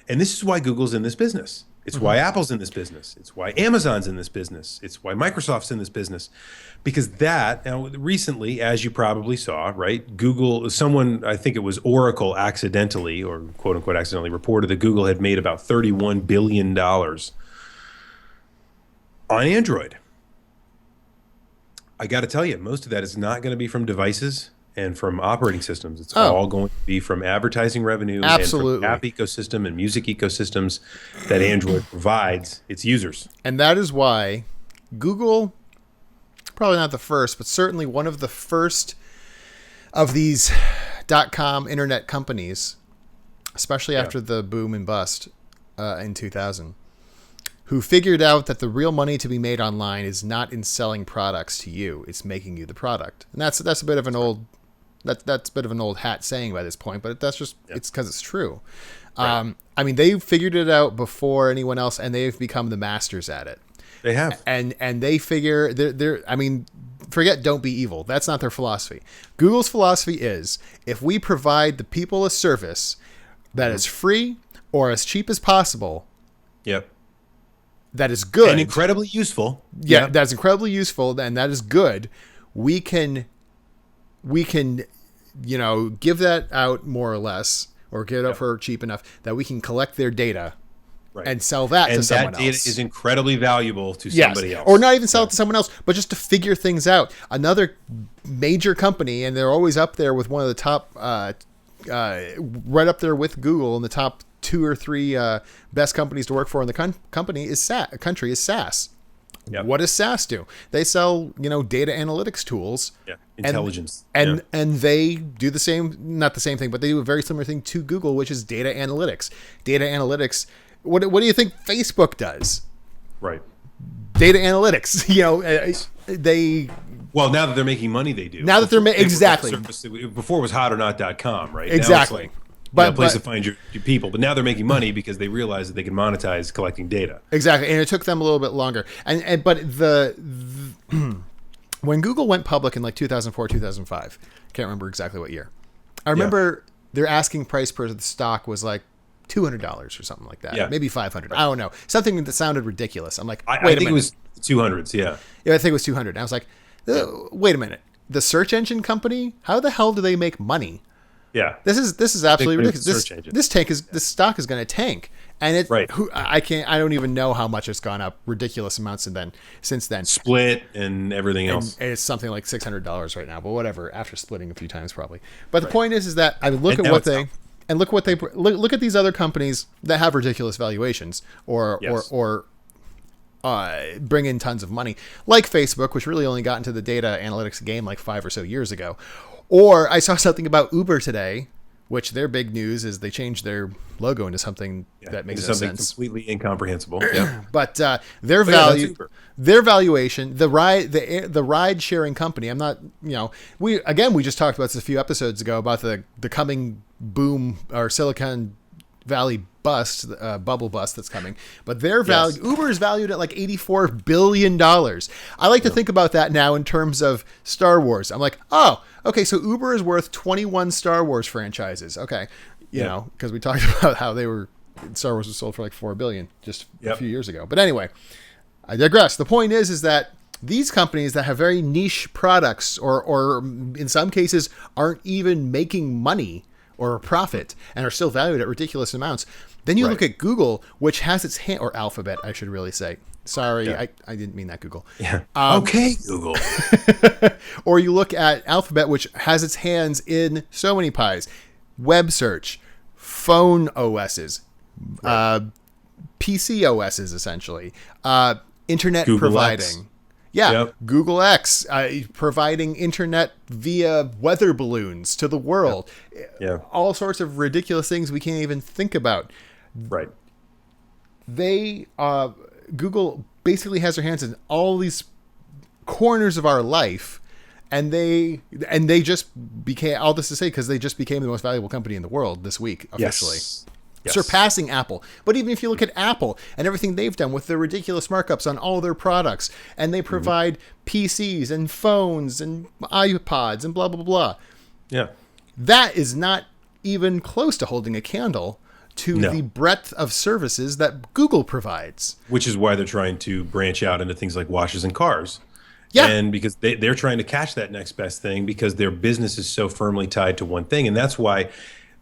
this is why Google's in this business. It's why Apple's in this business. It's why Amazon's in this business. It's why Microsoft's in this business. Because now recently, as you probably saw, right, Google, I think it was Oracle accidentally, or quote unquote accidentally, reported that Google had made about $31 billion on Android. I got to tell you, most of that is not going to be from devices and from operating systems. It's all going to be from advertising revenue Absolutely. and from app ecosystem and music ecosystems that Android provides its users. And that is why Google, probably not the first, but certainly one of the first of these .com internet companies, especially after the boom and bust in 2000, who figured out that the real money to be made online is not in selling products to you, it's making you the product. And that's a bit of an old that's a bit of an old hat saying by this point, but that's just it's because it's true. Right. I mean, they figured it out before anyone else, and they've become the masters at it. They have, and they figure they're. I mean, forget "don't be evil." That's not their philosophy. Google's philosophy is if we provide the people a service that is free or as cheap as possible. Yep. That is good and incredibly useful. Yeah, that's incredibly useful, and that is good. We can, give that out more or less, or give it out for cheap enough that we can collect their data and sell that to someone else. And that data is incredibly valuable to somebody else. Or not even sell it to someone else, but just to figure things out. Another major company, and they're always up there with one of the top, right up there with Google in the top 2 or 3 best companies to work for in the country is SaaS. Yep. What does SaaS do? They sell, data analytics tools. Yeah. Intelligence. And they do the same, not the same thing, but they do a very similar thing to Google, which is data analytics. Data analytics. What do you think Facebook does? Right. Data analytics. They. Well, now that they're making money, they do. Now that they're exactly. Before it was hotornot.com, right? Exactly. But a place to find your people. But now they're making money because they realize that they can monetize collecting data. Exactly, and it took them a little bit longer. But when Google went public in like 2004, 2005, I can't remember exactly what year. I remember their asking price per the stock was like $200 or something like that. Yeah. Maybe $500. I don't know. Something that sounded ridiculous. I'm like, wait a minute. I think it was 200s, yeah. Yeah, I think it was 200. And I was like, wait a minute. The search engine company, how the hell do they make money? Yeah, this is absolutely ridiculous. This stock is going to tank, and I don't even know how much it's gone up. Ridiculous amounts since then. Split and everything else. And it's something like $600 right now, but whatever. After splitting a few times, probably. But the point is that I look at look at these other companies that have ridiculous valuations or bring in tons of money, like Facebook, which really only got into the data analytics game like 5 or so years ago. Or I saw something about Uber today, which their big news is they changed their logo into something that makes no sense. Something completely incomprehensible. But their valuation, the ride sharing company. I'm not, we just talked about this a few episodes ago about the coming boom or Silicon Valley bust, bubble bust that's coming. But their value, Uber is valued at like $84 billion. I like to think about that now in terms of Star Wars. I'm like, oh, okay, so Uber is worth 21 Star Wars franchises. Okay, you know, because we talked about how Star Wars was sold for like $4 billion just a few years ago. But anyway, I digress. The point is that these companies that have very niche products or in some cases aren't even making money or a profit and are still valued at ridiculous amounts. Then you look at Google, which has its hand, or Alphabet, I should really say, Sorry, Yeah. I didn't mean that, Google. Yeah. Okay, Google. Or you look at Alphabet, which has its hands in so many pies. Web search, phone OSs, PC OSs, essentially. Internet Google providing. X. Yeah, Yep. Google X, providing internet via weather balloons to the world. Yeah. All sorts of ridiculous things we can't even think about. Right. They Google basically has their hands in all these corners of our life, and they just became, all this to say, because they just became the most valuable company in the world this week officially. Yes. Yes. Surpassing Apple. But even if you look at Apple and everything they've done with their ridiculous markups on all their products, and they provide PCs and phones and iPods and blah blah blah, Yeah. that is not even close to holding a candle to No. the breadth of services that Google provides. Which is why they're trying to branch out into things like washes and cars. Yeah. And because they're trying to catch that next best thing because their business is so firmly tied to one thing. And that's why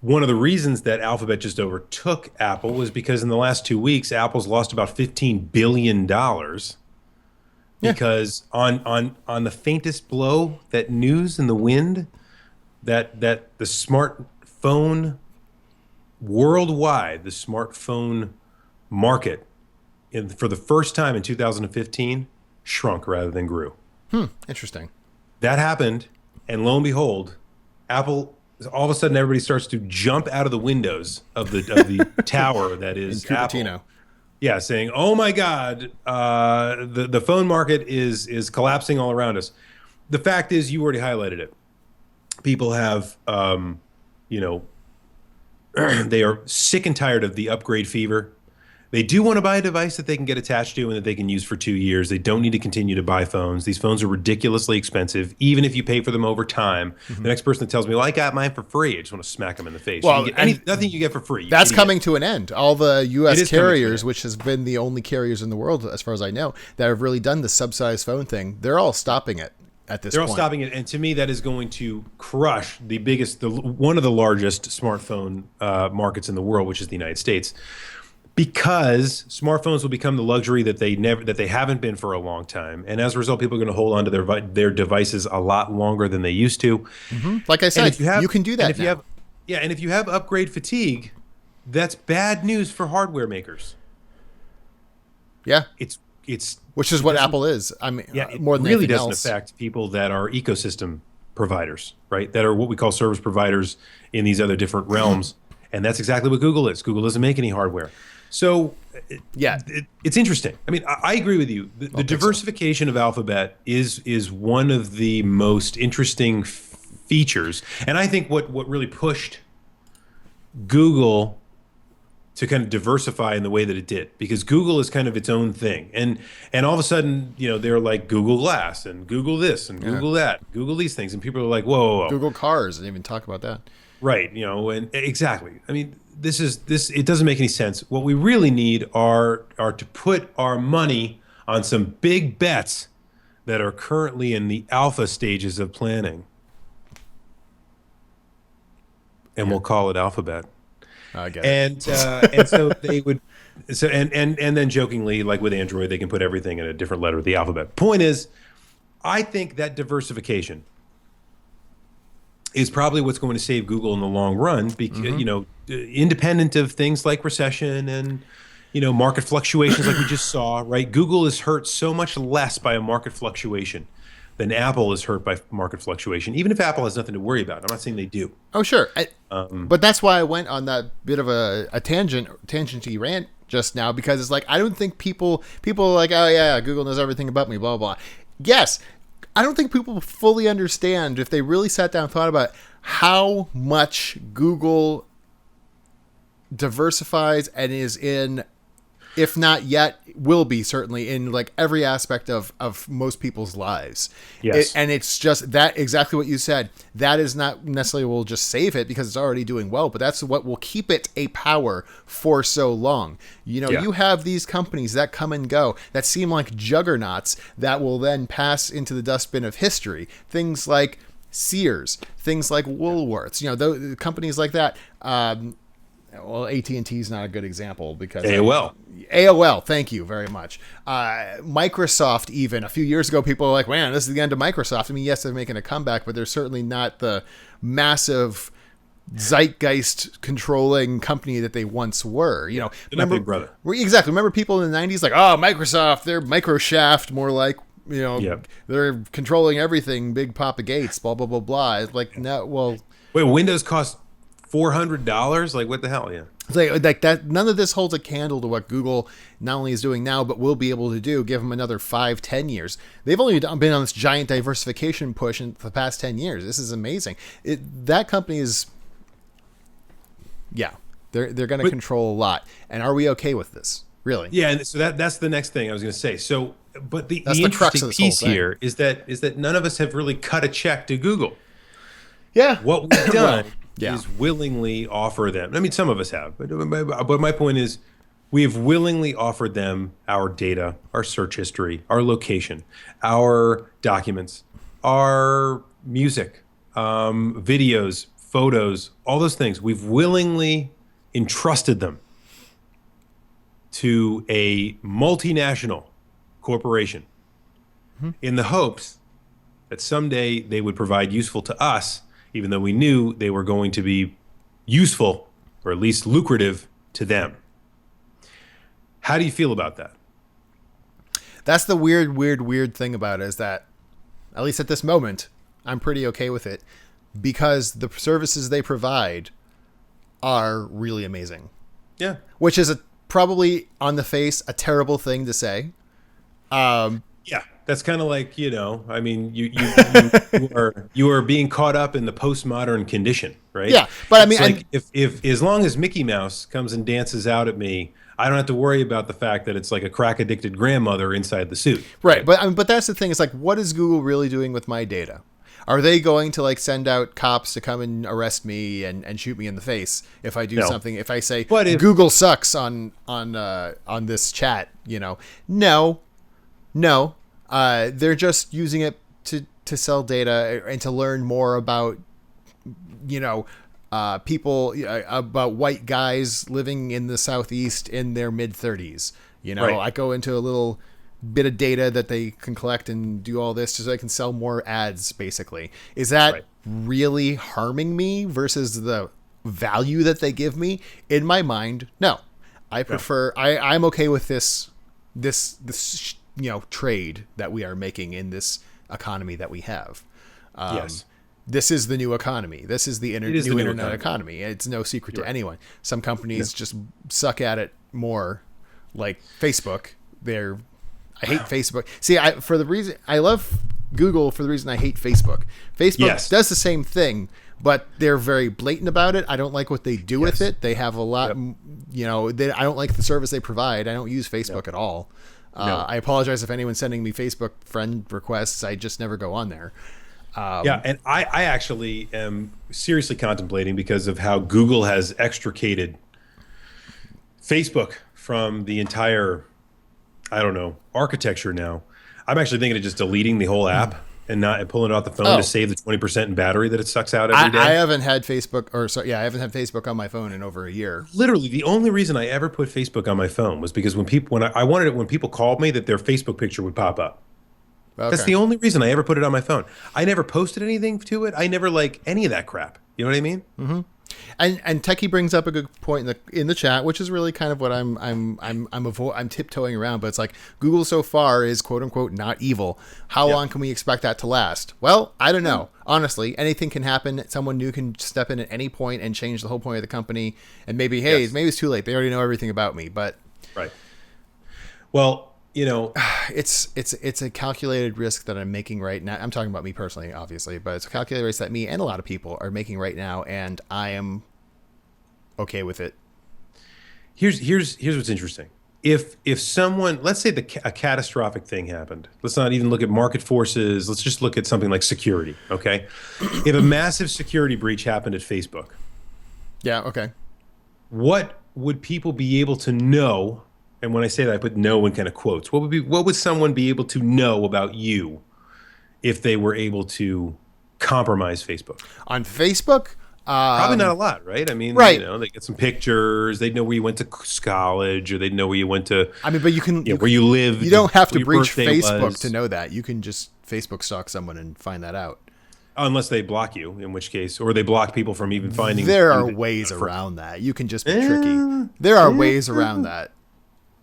one of the reasons that Alphabet just overtook Apple was because in the last 2 weeks, Apple's lost about $15 billion because on the faintest blow, that news in the wind, that the smartphone worldwide, the smartphone market for the first time in 2015 shrunk rather than grew. Interesting. That happened, and lo and behold, Apple, all of a sudden everybody starts to jump out of the windows of the tower that is In Apple. Cupertino. Yeah, saying, "Oh my God, the phone market is collapsing all around us." The fact is, you already highlighted it. People have, they are sick and tired of the upgrade fever. They do want to buy a device that they can get attached to and that they can use for 2 years. They don't need to continue to buy phones. These phones are ridiculously expensive, even if you pay for them over time. The next person that tells me, "Well, I got mine for free," I just want to smack them in the face. Well, you can get nothing you get for free. That's coming to an end. All the U.S. It is coming to an carriers, end. which has been the only carriers in the world, as far as I know, that have really done the subsidized phone thing, they're all stopping it at this They're point. all stopping it, and to me, that is going to crush one of the largest smartphone markets in the world, which is the United States, because smartphones will become the luxury that they haven't been for a long time, and as a result, people are going to hold on to their devices a lot longer than they used to. Like I And said, if you have- you can do that and if now. you have, yeah, and if you have upgrade fatigue, that's bad news for hardware makers. Yeah, It's which is what Apple is. I mean, Yeah, it more than really anything doesn't else. affect people that are ecosystem providers, right? That are what we call service providers in these other different realms. And that's exactly what Google is. Google doesn't make any hardware. So Yeah. it's interesting. I mean, I agree with you. The diversification of Alphabet is one of the most interesting features. And I think what really pushed Google to kind of diversify in the way that it did, because Google is kind of its own thing, and all of a sudden, they're like Google Glass and Google this and Google that, Google these things, and people are like, whoa. Google Cars, didn't even talk about that. Right, and exactly. I mean, this. It doesn't make any sense. What we really need are to put our money on some big bets that are currently in the alpha stages of planning, and we'll call it Alphabet. I get it. And so they would, and then jokingly, like with Android, they can put everything in a different letter of the alphabet. Point is, I think that diversification is probably what's going to save Google in the long run, because independent of things like recession and market fluctuations like we just saw. Right, Google is hurt so much less by a market fluctuation than Apple is hurt by market fluctuation, even if Apple has nothing to worry about. I'm not saying they do. Oh, sure. But that's why I went on that bit of a tangent-y rant just now, because it's like, I don't think people are like, oh yeah, Google knows everything about me, blah, blah, blah. Yes, I don't think people fully understand, if they really sat down and thought about how much Google diversifies and is in, if not yet, will be certainly in like every aspect of most people's lives. Yes. And it's just that, exactly what you said. That is not necessarily will just save it because it's already doing well, but that's what will keep it a power for so long. You have these companies that come and go that seem like juggernauts that will then pass into the dustbin of history. Things like Sears, things like Woolworths, companies like that. well, AT&T is not a good example because AOL. AOL, thank you very much. Microsoft, even a few years ago, people were like, man, this is the end of Microsoft. I mean, yes, they're making a comeback, but they're certainly not the massive zeitgeist controlling company that they once were. You know, Remember, Big Brother. Exactly. Remember people in the 90s like, oh, Microsoft, they're Microshaft, more like, you know, Yep. they're controlling everything, Big Papa Gates, blah, blah, blah, blah. It's like, no, well, Wait, Windows cost $400? Like, what the hell? Yeah. it's like that. None of this holds a candle to what Google not only is doing now, but will be able to do. Give them another 5-10 years. They've only been on this giant diversification push in the past 10 years. This is amazing. That company is, yeah, they're going to control a lot. And are we okay with this? Really? Yeah, and so that's the next thing I was going to say. So, but the That's the crux interesting of this whole piece thing. here is that none of us have really cut a check to Google. Yeah. What we've done yeah. is willingly offer them. I mean, some of us have, but my point is, we have willingly offered them our data, our search history, our location, our documents, our music, videos, photos, all those things. We've willingly entrusted them to a multinational corporation in the hopes that someday they would provide useful to us, even though we knew they were going to be useful or at least lucrative to them. How do you feel about that? That's the weird thing about it is that, at least at this moment, I'm pretty okay with it because the services they provide are really amazing. Yeah. Which is probably on the face a terrible thing to say. Yeah. That's kind of like, you know, I mean, you are being caught up in the postmodern condition, right? Yeah, but I mean, it's like if as long as Mickey Mouse comes and dances out at me, I don't have to worry about the fact that it's like a crack addicted grandmother inside the suit. Right, but that's the thing. It's like, what is Google really doing with my data? Are they going to like send out cops to come and arrest me and shoot me in the face if I do something? If I say Google sucks on this chat, you know, no. They're just using it to sell data and to learn more about, you know, people, about white guys living in the Southeast in their mid-30s. You know, I go into a little bit of data that they can collect and do all this so they can sell more ads, basically. Is that really harming me versus the value that they give me? In my mind, no. I prefer, I'm okay with this you know, trade that we are making in this economy that we have. Yes. This is the new economy. This is the new internet economy. It's no secret to anyone. Some companies just suck at it more, like Facebook. I hate Facebook. See, I love Google for the reason I hate Facebook. Facebook does the same thing, but they're very blatant about it. I don't like what they do with it. They have a lot, you know, I don't like the service they provide. I don't use Facebook at all. I apologize if anyone's sending me Facebook friend requests. I just never go on there. And I actually am seriously contemplating, because of how Google has extricated Facebook from the entire, I don't know, architecture now. I'm actually thinking of just deleting the whole app and pulling it off the phone to save the 20% in battery that it sucks out every day. I haven't had Facebook I haven't had Facebook on my phone in over a year. Literally, the only reason I ever put Facebook on my phone was because when I wanted it when people called me, that their Facebook picture would pop up. Okay. That's the only reason I ever put it on my phone. I never posted anything to it. I never like any of that crap. You know what I mean? Mm-hmm. And Techie brings up a good point in the chat, which is really kind of what I'm tiptoeing around. But it's like, Google so far is quote unquote not evil. How long can we expect that to last? Well, I don't know. Honestly, anything can happen. Someone new can step in at any point and change the whole point of the company. And maybe maybe it's too late. They already know everything about me. But well, you know, it's a calculated risk that I'm making right now. I'm talking about me personally, obviously, but it's a calculated risk that me and a lot of people are making right now, and I am okay with it. Here's what's interesting. If someone, let's say a catastrophic thing happened. Let's not even look at market forces. Let's just look at something like security. Okay, if a massive security breach happened at Facebook, what would people be able to know? And when I say that, I put "know" in kind of quotes. What would someone be able to know about you if they were able to compromise Facebook? On Facebook, Probably not a lot, right? I mean, right. they get some pictures. They'd know where you went to college, or they'd know where you went to. I mean, but Where you lived. You don't have where to your breach birthday Facebook was. to know that. You can just Facebook stalk someone and find that out. Unless they block you, in which case, or they block people from even finding. There are even- ways around that. You can just be tricky. There are ways around that.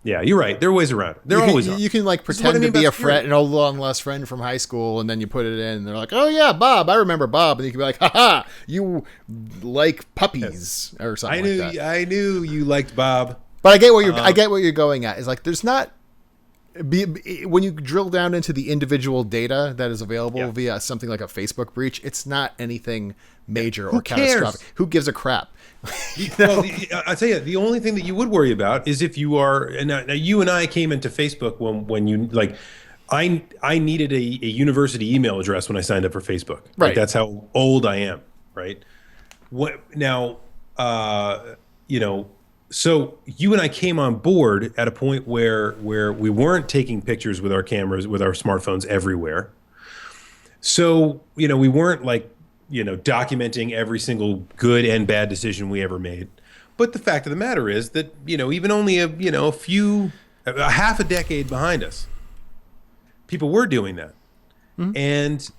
Yeah, you're right. There are ways around it. There always are. You can like This is what pretend I to mean be a about security. friend, an old long lost friend from high school, and then you put it in, and they're like, "Oh yeah, Bob, I remember Bob," and you can be like, "Haha, you like puppies or something I knew. like that." I knew you liked Bob. But I get what you're going at. Is like there's not when you drill down into the individual data that is available via something like a Facebook breach, it's not anything major or catastrophic. Who gives a crap? Well, I'll tell you, the only thing that you would worry about is if you are. And now you and I came into Facebook when you like. I needed a university email address when I signed up for Facebook. Right. Like, that's how old I am. Right. What now? So you and I came on board at a point where we weren't taking pictures with our cameras, with our smartphones everywhere. So, we weren't documenting every single good and bad decision we ever made. But the fact of the matter is that, even only a half a decade behind us, people were doing that. Mm-hmm. And,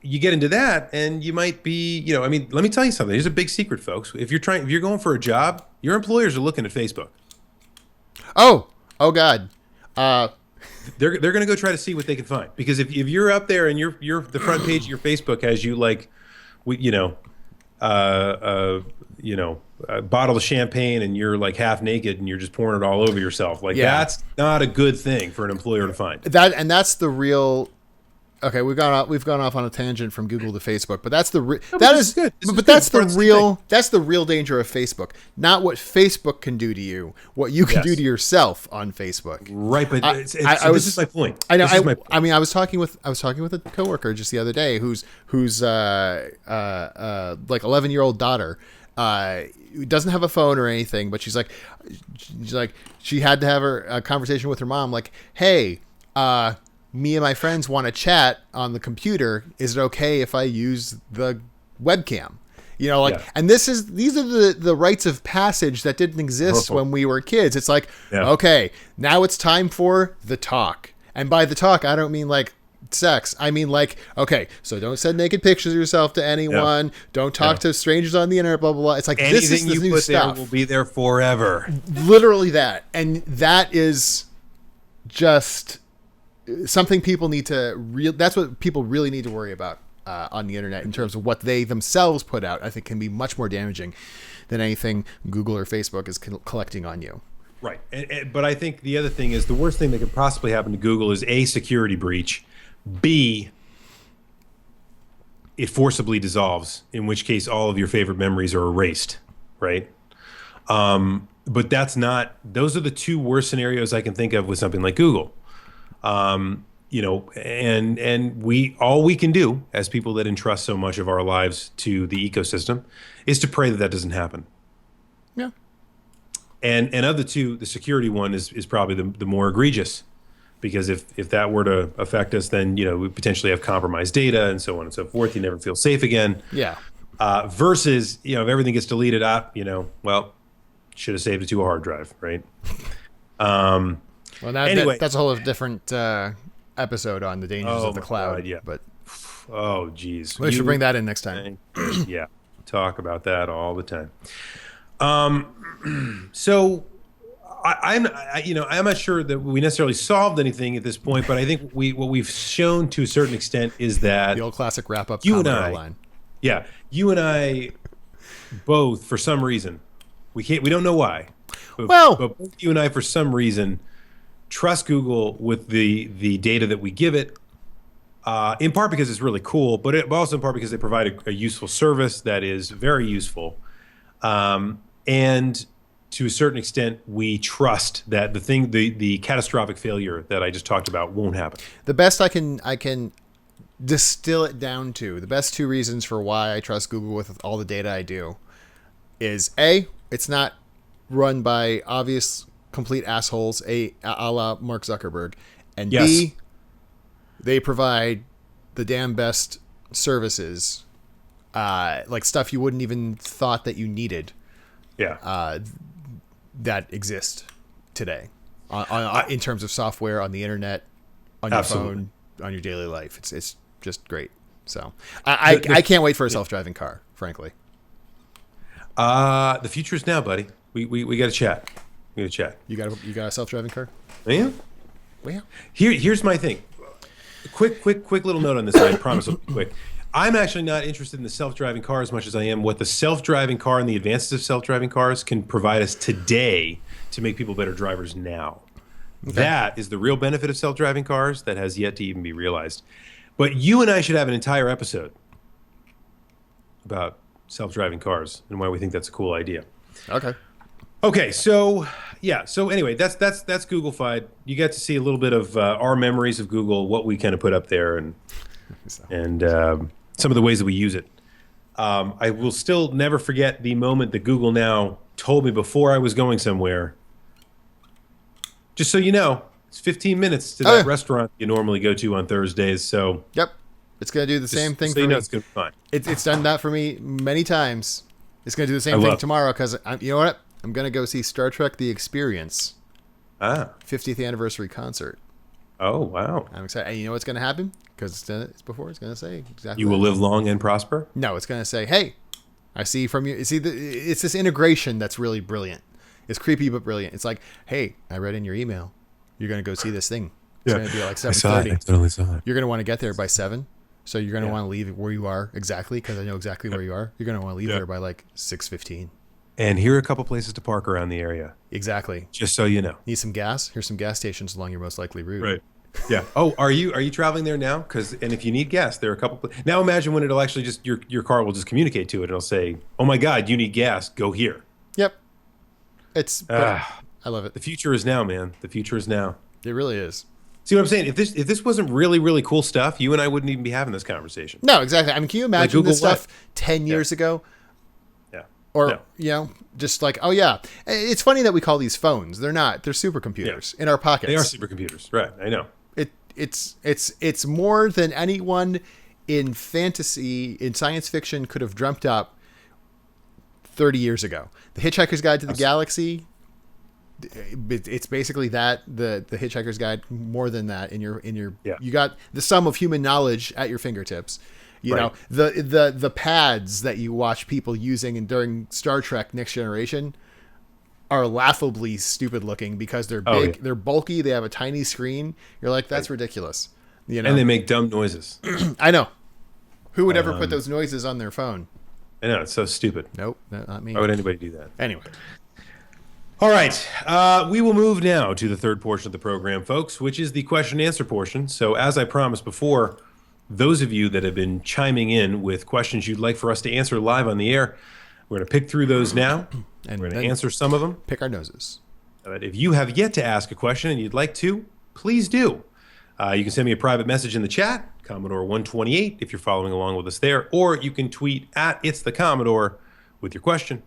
you get into that and you might be, let me tell you something. Here's a big secret, folks. If you're going for a job, your employers are looking at Facebook. Oh God. They're going to go try to see what they can find, because if you're up there and you're the front page of your Facebook has you a bottle of champagne and you're like half naked and you're just pouring it all over yourself, that's not a good thing for an employer to find. That's the real. Okay, we've gone off on a tangent from Google to Facebook, but that's the that's the real danger of Facebook, not what Facebook can do to you, what you can do to yourself on Facebook. Right, but this is my point. I know. I was talking with a coworker just the other day who's like 11-year-old daughter. Who doesn't have a phone or anything, but she's like she had to have a conversation with her mom, like, hey, me and my friends want to chat on the computer. Is it okay if I use the webcam? And these are the rites of passage that didn't exist when we were kids. It's like, okay, now it's time for the talk. And by the talk, I don't mean like sex. I mean like, okay, so don't send naked pictures of yourself to anyone. Yeah. Don't talk to strangers on the internet, blah, blah, blah. It's like, anything this is the you new put stuff. There will be there forever. Literally that. And that is just something people need to that's what people really need to worry about on the internet in terms of what they themselves put out. I think can be much more damaging than anything Google or Facebook is collecting on you. Right. But I think the other thing is the worst thing that could possibly happen to Google is A, security breach, B, it forcibly dissolves, in which case all of your favorite memories are erased. Right. But those are the two worst scenarios I can think of with something like Google. And all we can do as people that entrust so much of our lives to the ecosystem is to pray that doesn't happen. Yeah. And of the two, the security one is probably the more egregious, because if that were to affect us, then, we potentially have compromised data and so on and so forth. You never feel safe again. Yeah. Versus, if everything gets deleted out, should have saved it to a hard drive. Right. Well, anyway, that's a whole different episode on the dangers of the cloud. God, yeah. But geez, we should bring that in next time. Yeah, talk about that all the time. So I'm not sure that we necessarily solved anything at this point, but I think what we've shown to a certain extent is that the old classic wrap up. You and I, both for some reason, we don't know why, but both you and I for some reason trust Google with the data that we give it, in part because it's really cool, but also in part because they provide a useful service that is very useful. And to a certain extent, we trust that the catastrophic failure that I just talked about won't happen. The best I can distill it down to, the best two reasons for why I trust Google with all the data I do is A, it's not run by obvious complete assholes, a la Mark Zuckerberg, and yes. B, they provide the damn best services like stuff you wouldn't even thought that you needed Yeah. that exist today in terms of software on the internet, on your Absolutely. phone, on your daily life. It's just great. So I can't wait for a self-driving car, frankly. The future is now, buddy. We got to chat. We got to chat. You got a self-driving car? Yeah. Well, Here's my thing. Quick little note on this. I promise it'll be quick. I'm actually not interested in the self-driving car as much as I am what the self-driving car and the advances of self-driving cars can provide us today to make people better drivers now. Okay. That is the real benefit of self-driving cars that has yet to even be realized. But you and I should have an entire episode about self-driving cars and why we think that's a cool idea. Okay, so yeah, so anyway, that's Google-fied. You get to see a little bit of our memories of Google, what we kind of put up there, and some of the ways that we use it. I will still never forget the moment that Google Now told me before I was going somewhere. Just so you know, it's 15 minutes to that restaurant you normally go to on Thursdays. So yep, it's gonna do the same thing for you me. Know it's gonna be fine. It's done that for me many times. It's gonna do the same thing tomorrow because you know what? I'm gonna go see Star Trek: The Experience. 50th anniversary concert. Oh wow! I'm excited. And you know what's gonna happen? Because it's before. It's gonna say exactly. You will live long and prosper. No, it's gonna say, "Hey, I see from you." See, it's this integration that's really brilliant. It's creepy but brilliant. It's like, "Hey, I read in your email, you're gonna go see this thing. It's gonna be like 7:30. I totally saw it. You're gonna want to get there by 7." So you're going to want to leave where you are exactly because I know exactly where you are. You're going to want to leave there by like 6:15. And here are a couple places to park around the area. Exactly. Just so you know. Need some gas? Here's some gas stations along your most likely route. Right. Yeah. Oh, are you traveling there now? And if you need gas, there are a couple. Now imagine when it'll actually just your car will just communicate to it. It'll say, "Oh my God, you need gas. Go here." Yep. I love it. The future is now, man. The future is now. It really is. See what I'm saying? If this wasn't really, really cool stuff, you and I wouldn't even be having this conversation. No, exactly. I mean, can you imagine this stuff 10 years ago? Yeah. Or, just like, oh, yeah. It's funny that we call these phones. They're not. They're supercomputers in our pockets. They are supercomputers. Right. I know. It's more than anyone in fantasy, in science fiction could have dreamt up 30 years ago. The Hitchhiker's Guide to the Galaxy... It's basically that the Hitchhiker's Guide, more than that in your you got the sum of human knowledge at your fingertips. You know, the pads that you watch people using during Star Trek Next Generation are laughably stupid looking because they're big, they're bulky, they have a tiny screen. You're like, that's ridiculous. You know, and they make dumb noises. I know. Who would ever put those noises on their phone? I know, it's so stupid. Nope, not me. Why would anybody do that? Anyway. All right, we will move now to the third portion of the program, folks, which is the question and answer portion. So as I promised before, those of you that have been chiming in with questions you'd like for us to answer live on the air, we're going to pick through those now, and we're going to answer some of them. Pick our noses. But if you have yet to ask a question and you'd like to, please do. You can send me a private message in the chat, Commodore 128, if you're following along with us there, or you can tweet at It's the Commodore with your question.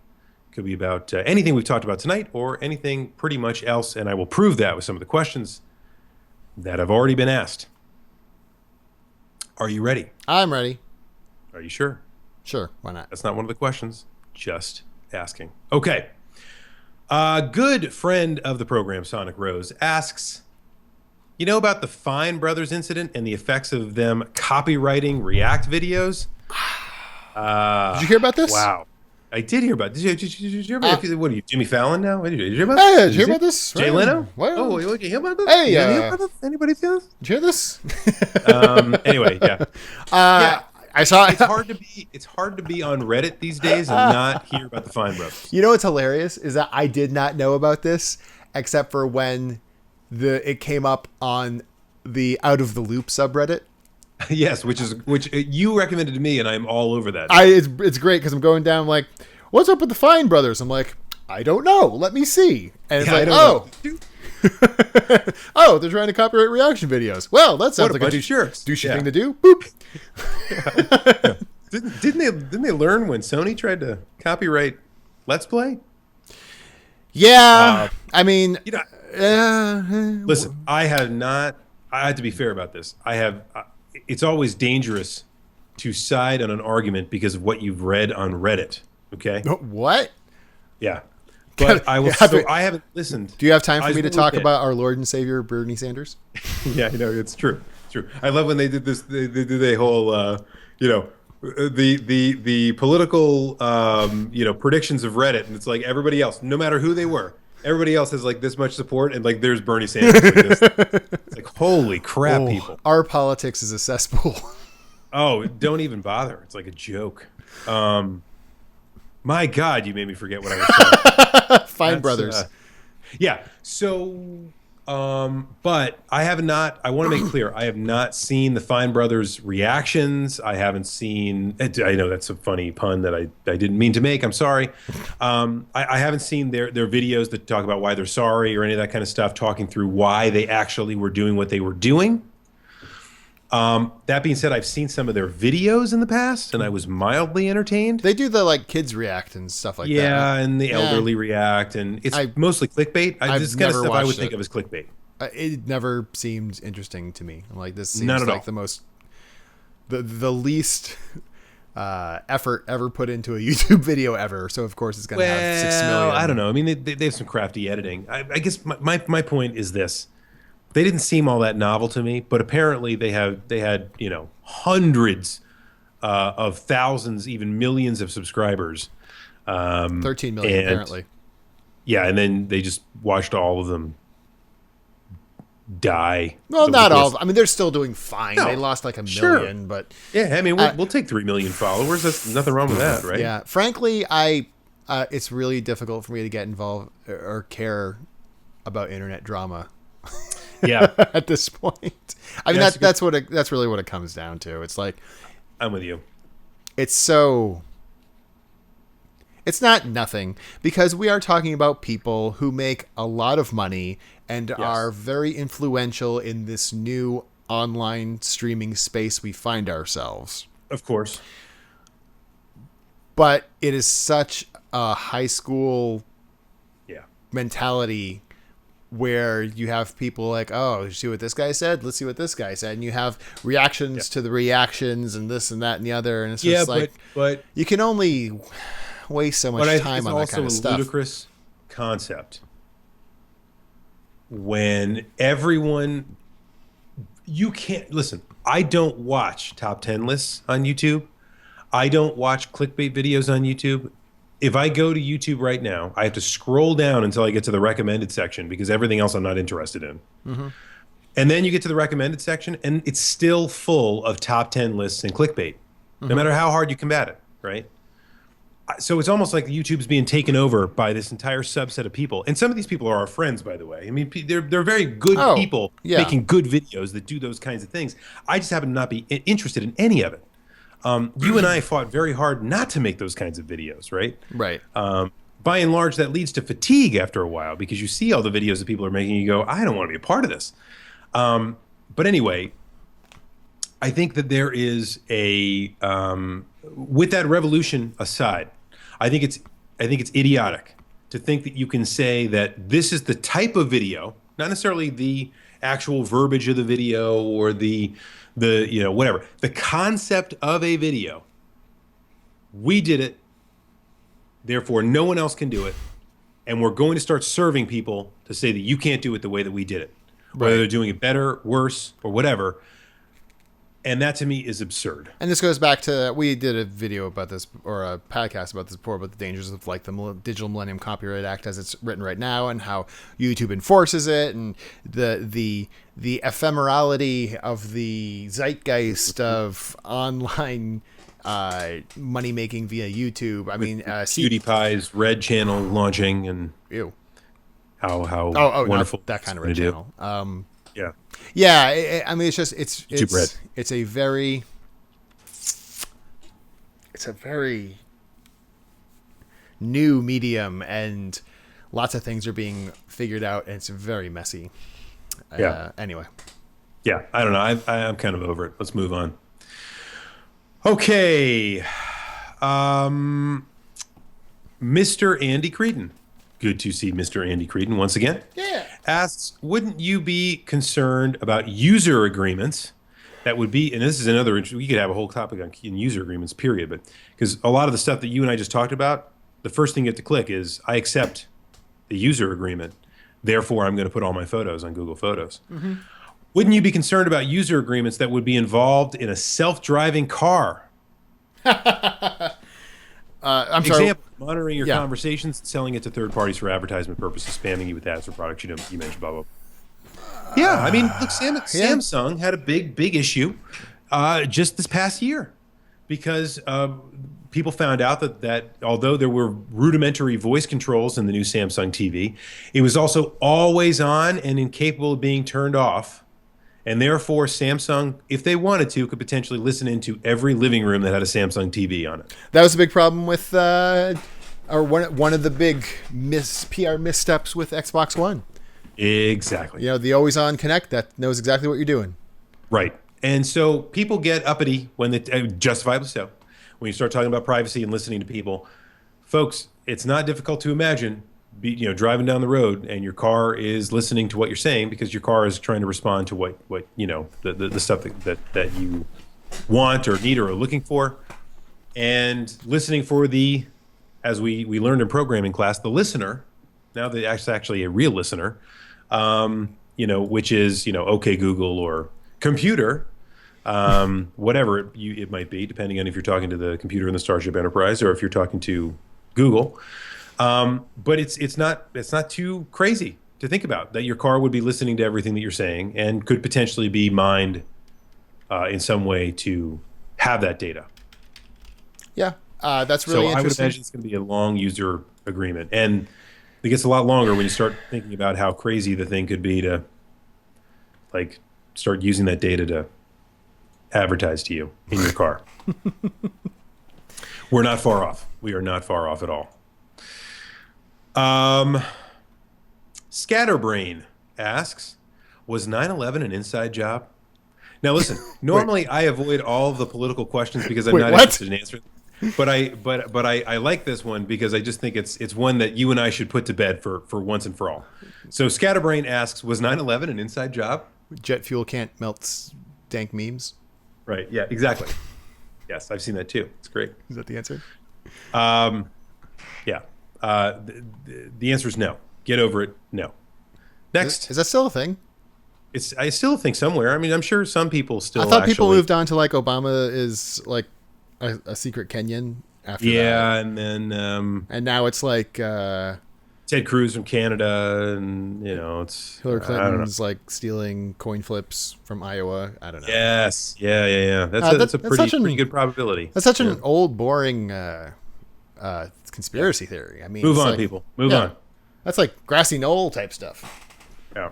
Could be about anything we've talked about tonight or anything pretty much else, and I will prove that with some of the questions that have already been asked. Are you ready? I'm ready. Are you sure? Sure, why not? That's not one of the questions, just asking. Okay. A good friend of the program, Sonic Rose, asks, you know about the Fine Brothers incident and the effects of them copywriting React videos? Did you hear about this? Wow. I did hear about it. Did you hear about it? What are you, Jimmy Fallon now? Did you hear about this? Hey, did you hear about this? Jay Leno? What? Oh, did you hear about this? Hey, you hear about this? Anybody see this? Did you hear this? Anyway, yeah. I saw it. It's hard to be on Reddit these days and not hear about the Fine Brothers. You know what's hilarious is that I did not know about this except for when it came up on the Out of the Loop subreddit. Yes, which you recommended to me, and I'm all over that. It's great because I'm going down like, what's up with the Fine Brothers? I'm like, I don't know. Let me see. And it's like, oh, they're trying to copyright reaction videos. Well, that sounds like a douchey thing to do. Boop. Didn't they learn when Sony tried to copyright Let's Play? Yeah, I mean, listen, I had to be fair about this. It's always dangerous to side on an argument because of what you've read on Reddit. Okay. What? Yeah. But I will. So I haven't listened. Do you have time for I me to will talk admit- about our Lord and Savior Bernie Sanders? Yeah, it's true. It's true. I love when they did this. They did a whole, the political, predictions of Reddit, and it's like everybody else, no matter who they were, everybody else has like this much support, and like there's Bernie Sanders. Like this. It's like holy crap, people. Our politics is a cesspool. Oh, don't even bother. It's like a joke. My God, you made me forget what I was saying. Fine Brothers. Yeah. So, but I have not. I want to make clear. I have not seen the Fine Brothers reactions. I haven't seen. I know that's a funny pun that I didn't mean to make. I'm sorry. I haven't seen their videos that talk about why they're sorry or any of that kind of stuff. Talking through why they actually were doing what they were doing. That being said, I've seen some of their videos in the past, and I was mildly entertained. They do the like kids react and stuff like that. Yeah, and the elderly react, and it's mostly clickbait. This is kind of stuff I would think of as clickbait. It never seemed interesting to me. Like this seems Not at like all. the most, the least effort ever put into a YouTube video ever. So of course it's going to have 6 million. I don't know. I mean, they have some crafty editing. I guess my point is this. They didn't seem all that novel to me, but apparently they had hundreds of thousands, even millions of subscribers. 13 million apparently. Yeah, and then they just watched all of them die. Well, not all. I mean, they're still doing fine. No, they lost like a sure. million, but yeah, I mean, we'll take 3 million followers. There's nothing wrong with that, right? yeah. Frankly, it's really difficult for me to get involved or care about internet drama. Yeah. At this point, I mean that's really what it comes down to. It's like I'm with you. It's not nothing because we are talking about people who make a lot of money and are very influential in this new online streaming space we find ourselves. Of course. But it is such a high school mentality where you have people like, oh, you see what this guy said? Let's see what this guy said. And you have reactions to the reactions and this and that and the other. And it's just like, but you can only waste so much time on that kind of stuff. It's also a ludicrous concept when everyone, you can't, listen, I don't watch top 10 lists on YouTube. I don't watch clickbait videos on YouTube. If I go to YouTube right now, I have to scroll down until I get to the recommended section because everything else I'm not interested in. Mm-hmm. And then you get to the recommended section, and it's still full of top 10 lists and clickbait, no matter how hard you combat it, right? So it's almost like YouTube's being taken over by this entire subset of people. And some of these people are our friends, by the way. I mean, they're very good people making good videos that do those kinds of things. I just happen to not be interested in any of it. You and I fought very hard not to make those kinds of videos, right? Right. By and large, that leads to fatigue after a while because you see all the videos that people are making and you go, I don't want to be a part of this. But anyway, I think that there is with that revolution aside, I think it's idiotic to think that you can say that this is the type of video, not necessarily the actual verbiage of the video or the whatever. The concept of a video. We did it. Therefore, no one else can do it. And we're going to start serving people to say that you can't do it the way that we did it. Whether they're doing it better, worse, or whatever. And that to me is absurd. And this goes back to, we did a video about this, or a podcast about this before, about the dangers of like the Digital Millennium Copyright Act as it's written right now, and how YouTube enforces it, and the ephemerality of the zeitgeist of online money making via YouTube. I mean, PewDiePie's Red channel launching, and how wonderful that kind of Red channel. I mean, it's a very new medium, and lots of things are being figured out, and it's very messy. Anyway. Yeah, I don't know. I'm kind of over it. Let's move on. Okay. Mr. Andy Creedon. Good to see Mr. Andy Creedon once again. Yeah. Asks, wouldn't you be concerned about user agreements that would be, and this is another, we could have a whole topic on user agreements, period. But because a lot of the stuff that you and I just talked about, the first thing you have to click is I accept the user agreement. Therefore, I'm going to put all my photos on Google Photos. Wouldn't you be concerned about user agreements that would be involved in a self-driving car? I'm sorry. Example, monitoring your Yeah. conversations and selling it to third parties for advertisement purposes, spamming you with ads for products you mentioned, blah, blah. Yeah, I mean, look, Samsung had a big issue just this past year because people found out that although there were rudimentary voice controls in the new Samsung TV, it was also always on and incapable of being turned off. And therefore, Samsung, if they wanted to, could potentially listen into every living room that had a Samsung TV on it. That was a big problem with, or one of the big PR missteps with Xbox One. Exactly. You know, the always on Connect that knows exactly what you're doing. Right. And so people get uppity when they, justifiably so, when you start talking about privacy and listening to people. Folks, it's not difficult to imagine driving down the road and your car is listening to what you're saying because your car is trying to respond to what the stuff that you want or need or are looking for, and listening for the, as we learned in programming class, the listener. Now that's actually a real listener, which is OK Google or computer, whatever it might be, depending on if you're talking to the computer in the Starship Enterprise or if you're talking to Google. But it's not too crazy to think about that your car would be listening to everything that you're saying and could potentially be mined in some way to have that data. Yeah, that's really interesting. I would imagine it's going to be a long user agreement, and it gets a lot longer when you start thinking about how crazy the thing could be to start using that data to advertise to you in your car. We're not far off. We are not far off at all. Scatterbrain asks, was 9/11 an inside job? Now listen, normally I avoid all of the political questions because I'm not interested in answering. But I like this one because I just think it's one that you and I should put to bed for once and for all. So Scatterbrain asks, was 9/11 an inside job? Jet fuel can't melt dank memes. Right. Yeah, exactly. Yes, I've seen that too. It's great. Is that the answer? Yeah. The answer is no. Get over it. No. Next. Is that still a thing? I still think somewhere. I mean, I'm sure some people still. I thought people moved on to Obama is like a secret Kenyan after that. Yeah, and then and now it's Ted Cruz from Canada, and it's Hillary Clinton's stealing coin flips from Iowa. I don't know. Yes. Yeah. That's a pretty good probability. That's such an old, boring conspiracy theory. I mean, move on, people. Move on. That's like grassy knoll type stuff. Yeah.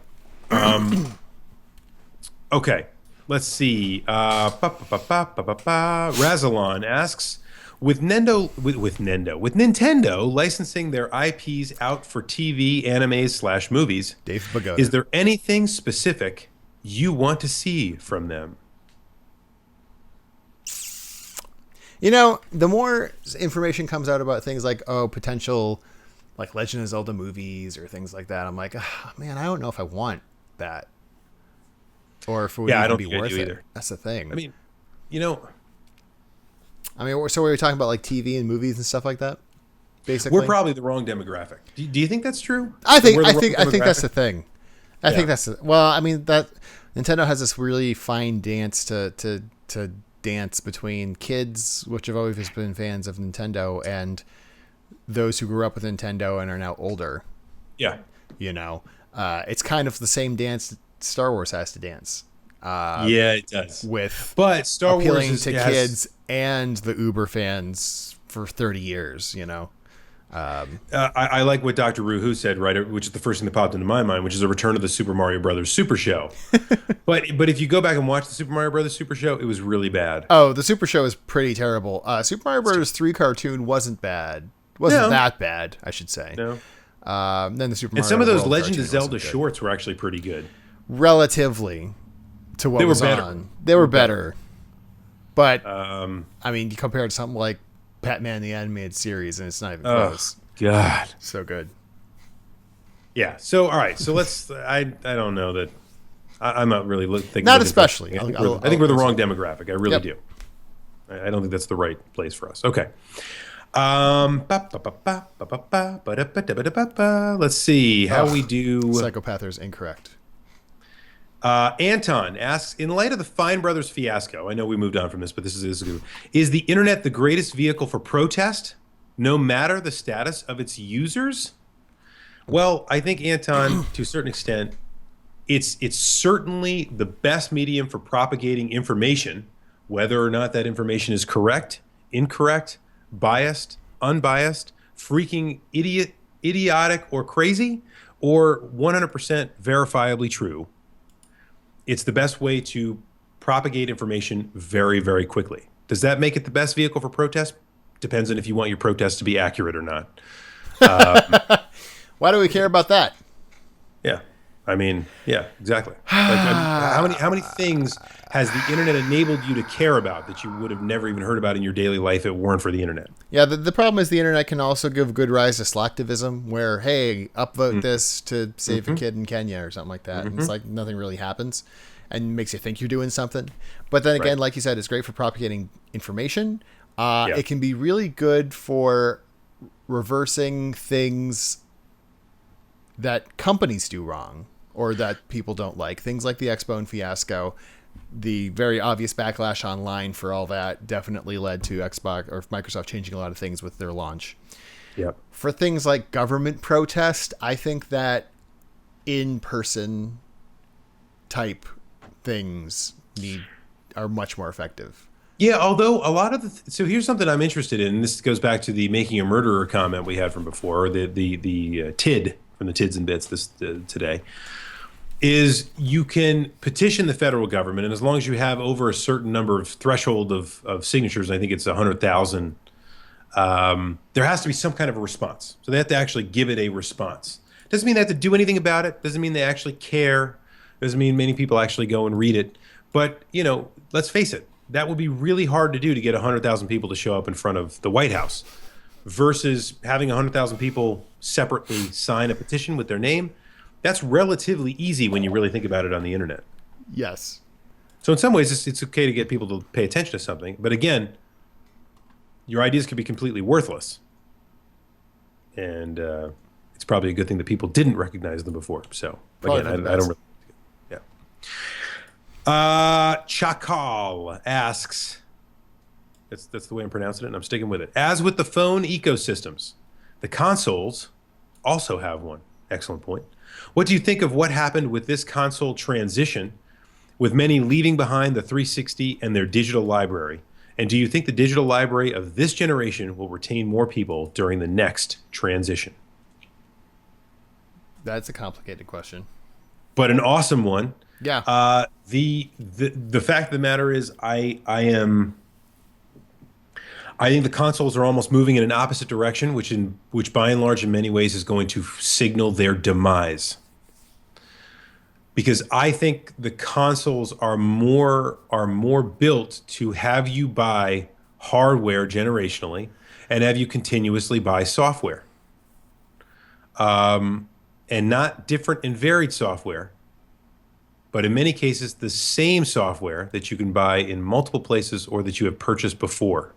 Okay. Let's see. Razalon asks, with Nintendo licensing their IPs out for TV, animes / movies, Dave Pagoda. Is there anything specific you want to see from them? The more information comes out about things like potential Legend of Zelda movies or things like that, I'm like, oh, man, I don't know if I want that. Or if it would even be worth it. Either. That's the thing. I mean, so we were talking about TV and movies and stuff like that. Basically, we're probably the wrong demographic. Do you think that's true? I think that's the thing. I think that's that Nintendo has this really fine dance to dance between kids, which have always been fans of Nintendo, and those who grew up with Nintendo and are now older. Yeah. It's kind of the same dance Star Wars has to dance. Yeah, it does. But Star Wars appealing to kids and the Uber fans for 30 years, I like what Dr. Ruhu said, right, which is the first thing that popped into my mind, which is a return of the Super Mario Brothers Super Show. but if you go back and watch the Super Mario Brothers Super Show, it was really bad. Oh, the Super Show is pretty terrible. Super Mario Brothers 3 cartoon wasn't bad. Wasn't that bad, I should say. No. Then the Super Mario and some of those World Legend of cartoon Zelda shorts were actually pretty good. Relatively to what was on. They were better. But, you compare it to something like Batman the Animated Series, and it's not even close. God. So good. Yeah. So, all right. So let's, I don't know that I'm not really thinking. Not especially. I think we're the wrong demographic. I really do. I don't think that's the right place for us. Okay. Let's see how we do. Psychopath is incorrect. Anton asks, in light of the Fine Brothers fiasco, I know we moved on from this, but this is good. Is the internet the greatest vehicle for protest, no matter the status of its users? Well, I think, Anton, to a certain extent, it's certainly the best medium for propagating information, whether or not that information is correct, incorrect, biased, unbiased, freaking idiotic or crazy, or 100% verifiably true. It's the best way to propagate information very, very quickly. Does that make it the best vehicle for protest? Depends on if you want your protest to be accurate or not. Why do we care about that? Yeah. I mean, yeah, exactly. How many things has the internet enabled you to care about that you would have never even heard about in your daily life if it weren't for the internet? Yeah, the problem is the internet can also give good rise to slacktivism, where, hey, upvote this to save a kid in Kenya or something like that. And it's like nothing really happens and makes you think you're doing something. But then again, like you said, it's great for propagating information. It can be really good for reversing things that companies do wrong or that people don't like. Things like the Xbone fiasco, the very obvious backlash online for all that definitely led to Xbox or Microsoft changing a lot of things with their launch. Yep. For things like government protest, I think that in-person type things are much more effective. Yeah, although a lot of so here's something I'm interested in, and this goes back to the making a murderer comment we had from before, or the TID from the Tids and Bits today, is you can petition the federal government, and as long as you have over a certain number of threshold of signatures, I think it's 100,000, there has to be some kind of a response. So they have to actually give it a response. Doesn't mean they have to do anything about it. Doesn't mean they actually care. Doesn't mean many people actually go and read it. But, let's face it, that would be really hard to do to get 100,000 people to show up in front of the White House versus having 100,000 people separately sign a petition with their name. That's relatively easy when you really think about it on the internet. Yes. So in some ways, it's okay to get people to pay attention to something. But again, your ideas could be completely worthless. And it's probably a good thing that people didn't recognize them before. So again, I don't really... Chakal asks, that's the way I'm pronouncing it, and I'm sticking with it. As with the phone ecosystems, the consoles also have one. Excellent point. What do you think of what happened with this console transition, with many leaving behind the 360 and their digital library? And do you think the digital library of this generation will retain more people during the next transition? That's a complicated question. But an awesome one. Yeah. The fact of the matter is, I think the consoles are almost moving in an opposite direction, which by and large, in many ways, is going to signal their demise. Because I think the consoles are more built to have you buy hardware generationally and have you continuously buy software, and not different and varied software. But in many cases, the same software that you can buy in multiple places or that you have purchased before.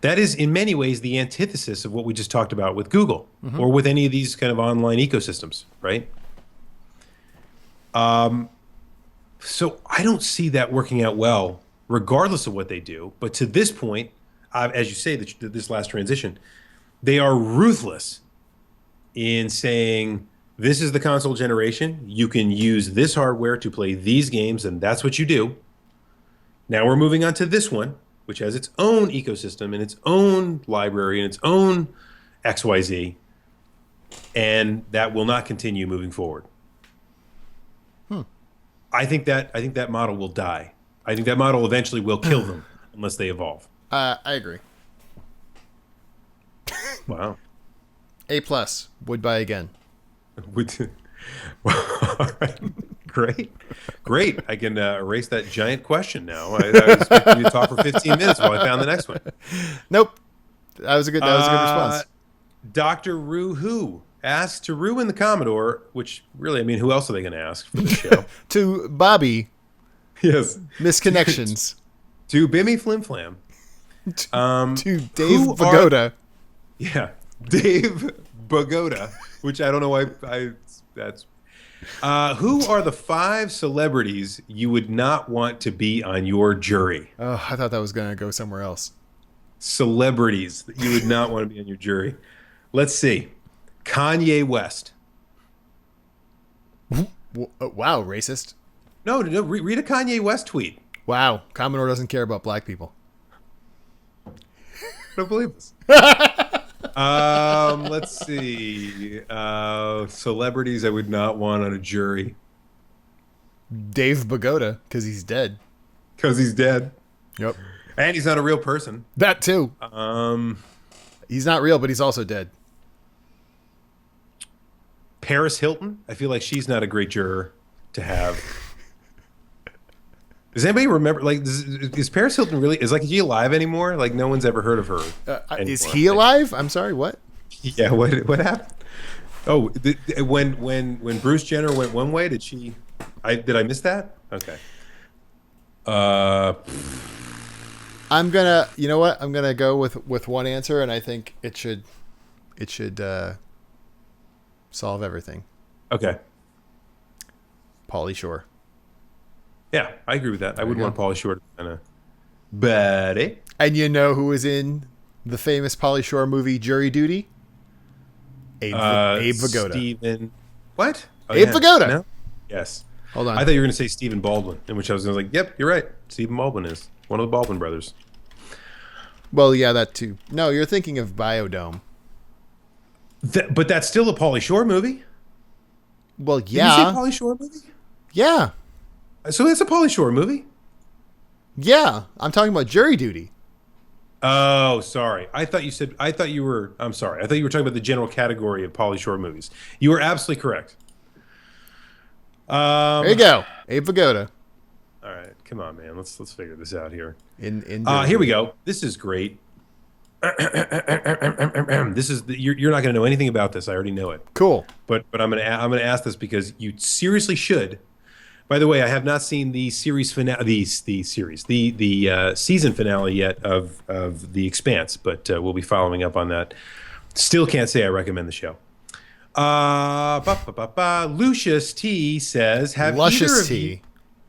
That is, in many ways, the antithesis of what we just talked about with Google or with any of these kind of online ecosystems, right? So I don't see that working out well, regardless of what they do. But to this point, as you say, this last transition, they are ruthless in saying, this is the console generation. You can use this hardware to play these games, and that's what you do. Now we're moving on to this one, which has its own ecosystem and its own library and its own XYZ, and that will not continue moving forward. I think that model will die. I think that model eventually will kill them unless they evolve. I agree. Wow. A+, would buy again. All right. Great. I can erase that giant question now. I was expecting you to talk for 15 minutes while I found the next one. Nope. That was a good response. Dr. Ruhu asks to ruin the Commodore, which really, I mean, who else are they going to ask for the show? To Bobby, Yes. misconnections. To Bimmy Flim Flam. To Dave who are- Pagoda. Yeah. Dave Bagoda, which I don't know why that's. Who are the 5 celebrities you would not want to be on your jury? Oh, I thought that was going to go somewhere else. Celebrities that you would not want to be on your jury. Let's see. Kanye West. Wow, racist. No, read a Kanye West tweet. Wow, Commodore doesn't care about black people. I don't believe this. Let's see. Celebrities I would not want on a jury Dave Pagoda, because he's dead. because he's dead Yep. and he's not a real person. That too. He's not real, but he's also dead. Paris Hilton. I feel like she's not a great juror to have. Does anybody remember? Like, is Paris Hilton really? Is he alive anymore? Like, no one's ever heard of her. Is anymore. he alive? I'm sorry, what? Yeah. What happened? Oh, when Bruce Jenner went one way, did she? Did I miss that? Okay. I'm gonna, you know what? I'm gonna go with one answer, and I think it should solve everything. Okay. Pauly Shore. Yeah, I agree with that. I would you want go. Pauly Shore to kind of, buddy. And you know who was in the famous Pauly Shore movie Jury Duty? Abe Vigoda. Stephen. What? Oh, Abe Vigoda. No? Yes. Hold on. I thought you were going to say Stephen Baldwin, in which I was going to like, yep, you're right. Stephen Baldwin is one of the Baldwin brothers. Well, yeah, that too. No, you're thinking of Biodome. But that's still a Pauly Shore movie. Well, Did you say yeah. Pauly Shore movie? Yeah. So it's a Pauly Shore movie. Yeah. I'm talking about Jury Duty. Oh, sorry. I'm sorry. I thought you were talking about the general category of Pauly Shore movies. You were absolutely correct. There you go. Abe Vigoda. All right, come on, man. Let's figure this out here. In Here we go. This is great. This is you're not going to know anything about this. I already know it. Cool. But I'm gonna ask this because you seriously should. By the way, I have not seen the series finale, the season finale yet of The Expanse, but we'll be following up on that. Still can't say I recommend the show. Lucius T says, "Have either Luscious of tea. you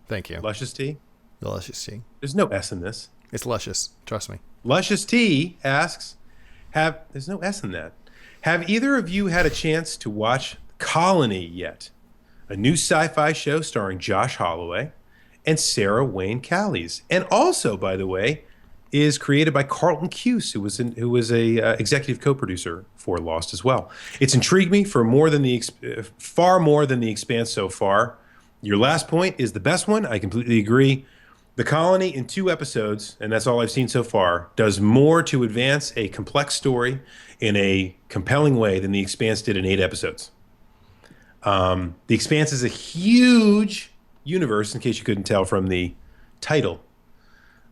Thank you. Luscious T? The luscious tea. There's no S in this. It's luscious. Trust me. Luscious T asks, there's no S in that. Have either of you had a chance to watch Colony yet? A new sci-fi show starring Josh Holloway and Sarah Wayne Callies. And also, by the way, is created by Carlton Cuse, who was a executive co-producer for Lost as well. It's intrigued me for far more than The Expanse so far. Your last point is the best one. I completely agree. The Colony in 2 episodes, and that's all I've seen so far, does more to advance a complex story in a compelling way than The Expanse did in 8 episodes. The Expanse is a huge universe, in case you couldn't tell from the title.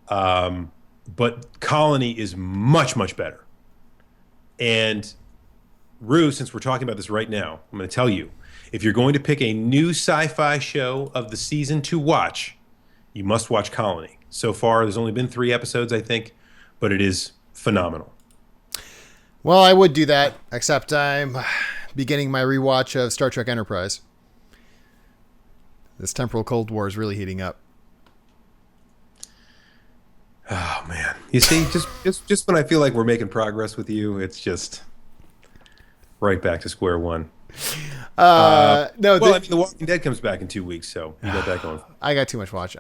But Colony is much, much better. And Rue, since we're talking about this right now, I'm going to tell you, if you're going to pick a new sci-fi show of the season to watch, you must watch Colony. So far, there's only been 3 episodes, I think, but it is phenomenal. Well, I would do that, except I'm beginning my rewatch of Star Trek Enterprise. This temporal Cold War is really heating up. Oh man, you see, just when I feel like we're making progress with you, it's just right back to square one. No, Well, I mean, The Walking Dead comes back in 2 weeks, so you got that going. I got too much watch. The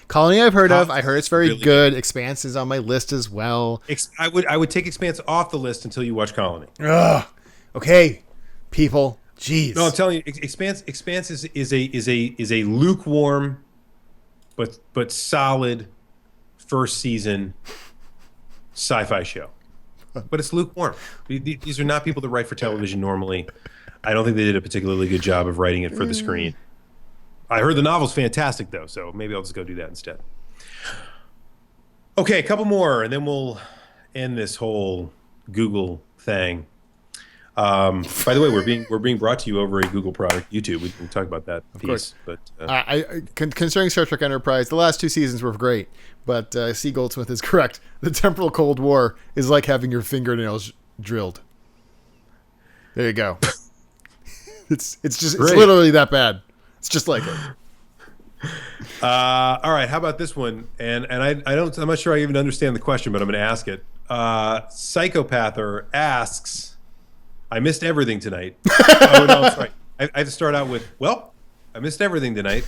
Colony I've heard of. I heard it's very really good. Expanse is on my list as well. I would take Expanse off the list until you watch Colony. Ugh. Okay, people. Jeez. No, I'm telling you, Expanse is a lukewarm, but solid first season sci-fi show. But it's lukewarm. These are not people that write for television normally. I don't think they did a particularly good job of writing it for the screen. I heard the novel's fantastic, though, so maybe I'll just go do that instead. Okay, a couple more, and then we'll end this whole Google thing. By the way, we're being brought to you over a Google product, YouTube. We can talk about that piece. Course. But Concerning Star Trek Enterprise, the last 2 seasons were great, but C. Goldsmith is correct. The temporal Cold War is like having your fingernails drilled. There you go. It's literally that bad. It's just like it. all right, how about this one? And I'm not sure I even understand the question, but I'm going to ask it. Psychopather asks, I missed everything tonight. Oh no, sorry. I have to start out with, well, I missed everything tonight.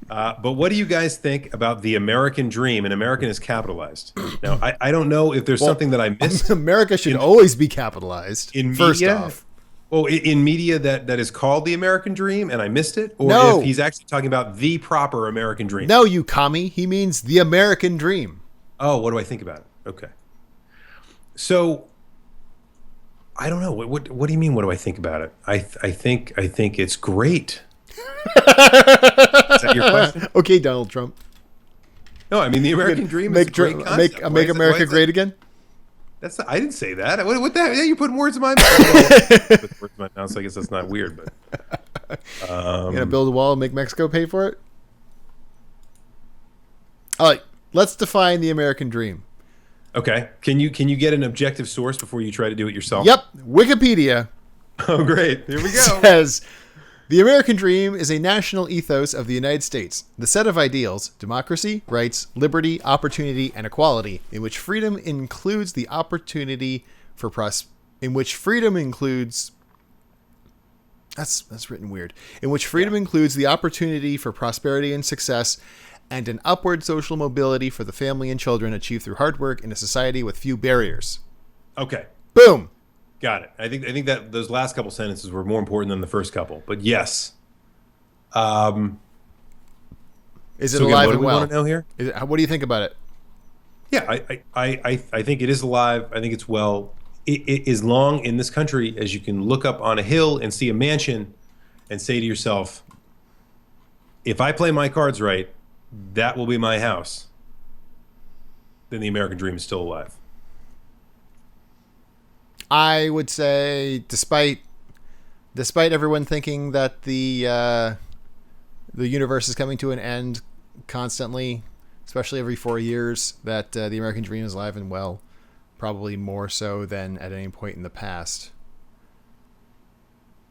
But what do you guys think about the American dream? And American is capitalized. Now, I don't know if there's something that I missed. America should always be capitalized. In first media? off. Well, in media that is called the American dream, and I missed it? Or No. if he's actually talking about the proper American dream? No, you commie. He means the American dream. Oh, what do I think about it? Okay. So, I don't know. What do you mean, what do I think about it? I think it's great. Is that your question? Okay, Donald Trump. No, I mean, the American dream is a great concept. Make America great again? I didn't say that. What the hell? Yeah, you put words in my mouth. Put words in my mouth, so I guess that's not weird. But You gonna build a wall and make Mexico pay for it? All right, let's define the American dream. okay, can you get an objective source before you try to do it yourself? Yep, Wikipedia Oh, great. Here we go. says the American dream is a national ethos of the United States, the set of ideals, democracy, rights, liberty, opportunity, and equality, in which freedom includes the opportunity for that's written weird. In which freedom includes the opportunity for prosperity and success, and an upward social mobility for the family and children achieved through hard work in a society with few barriers. Okay. Boom. Got it. I think that those last couple sentences were more important than the first couple. But yes. Is it So again, alive what do and we well? want to know here? What do you think about it? Yeah, I think it is alive. I think it's well. It is long in this country as you can look up on a hill and see a mansion and say to yourself, if I play my cards right, that will be my house. Then the American dream is still alive. I would say, despite everyone thinking that the universe is coming to an end constantly, especially every 4 years, that the American dream is alive and well, probably more so than at any point in the past.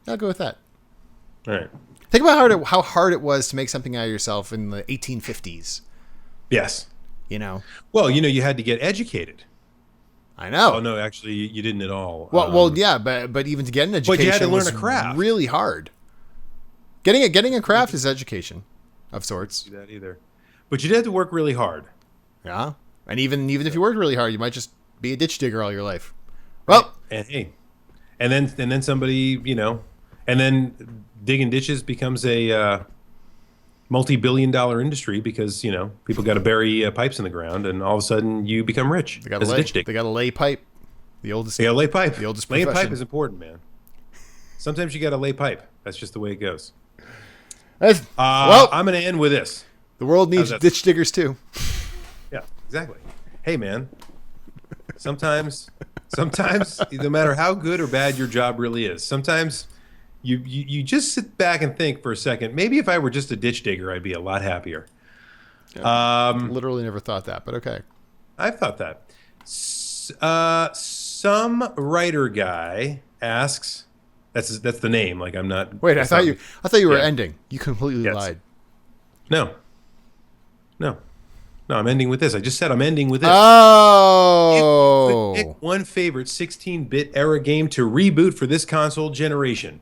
I'll go with that. All right. Think about how hard it was to make something out of yourself in the 1850s. Yes. You know. Well, you had to get educated. I know. Oh no, actually, you didn't at all. Well, yeah, but even to get an education, but you had to learn was a craft. really hard. Getting a craft is education, of sorts. Do that either. But you did have to work really hard. Yeah, and even if you worked really hard, you might just be a ditch digger all your life. Well, And hey, and then somebody, and then digging ditches becomes a multi-billion-dollar industry because people got to bury pipes in the ground, and all of a sudden you become rich they got as a ditch digger. They got to lay pipe. The oldest. They got to lay pipe. The oldest Laying profession. pipe is important, man. Sometimes you got to lay pipe. That's just the way it goes. Well, I'm going to end with this. the world needs that- ditch diggers too. Yeah, exactly. Hey, man. Sometimes, no matter how good or bad your job really is, sometimes you just sit back and think for a second. Maybe if I were just a ditch digger, I'd be a lot happier. Literally never thought that, but okay. I've thought that. Some writer guy asks. That's the name. Like I'm not. Wait, I thought you were Yeah. ending. You completely Yes. lied. No. I'm ending with this. I just said I'm ending with this. Oh. If you could pick one favorite 16-bit era game to reboot for this console generation,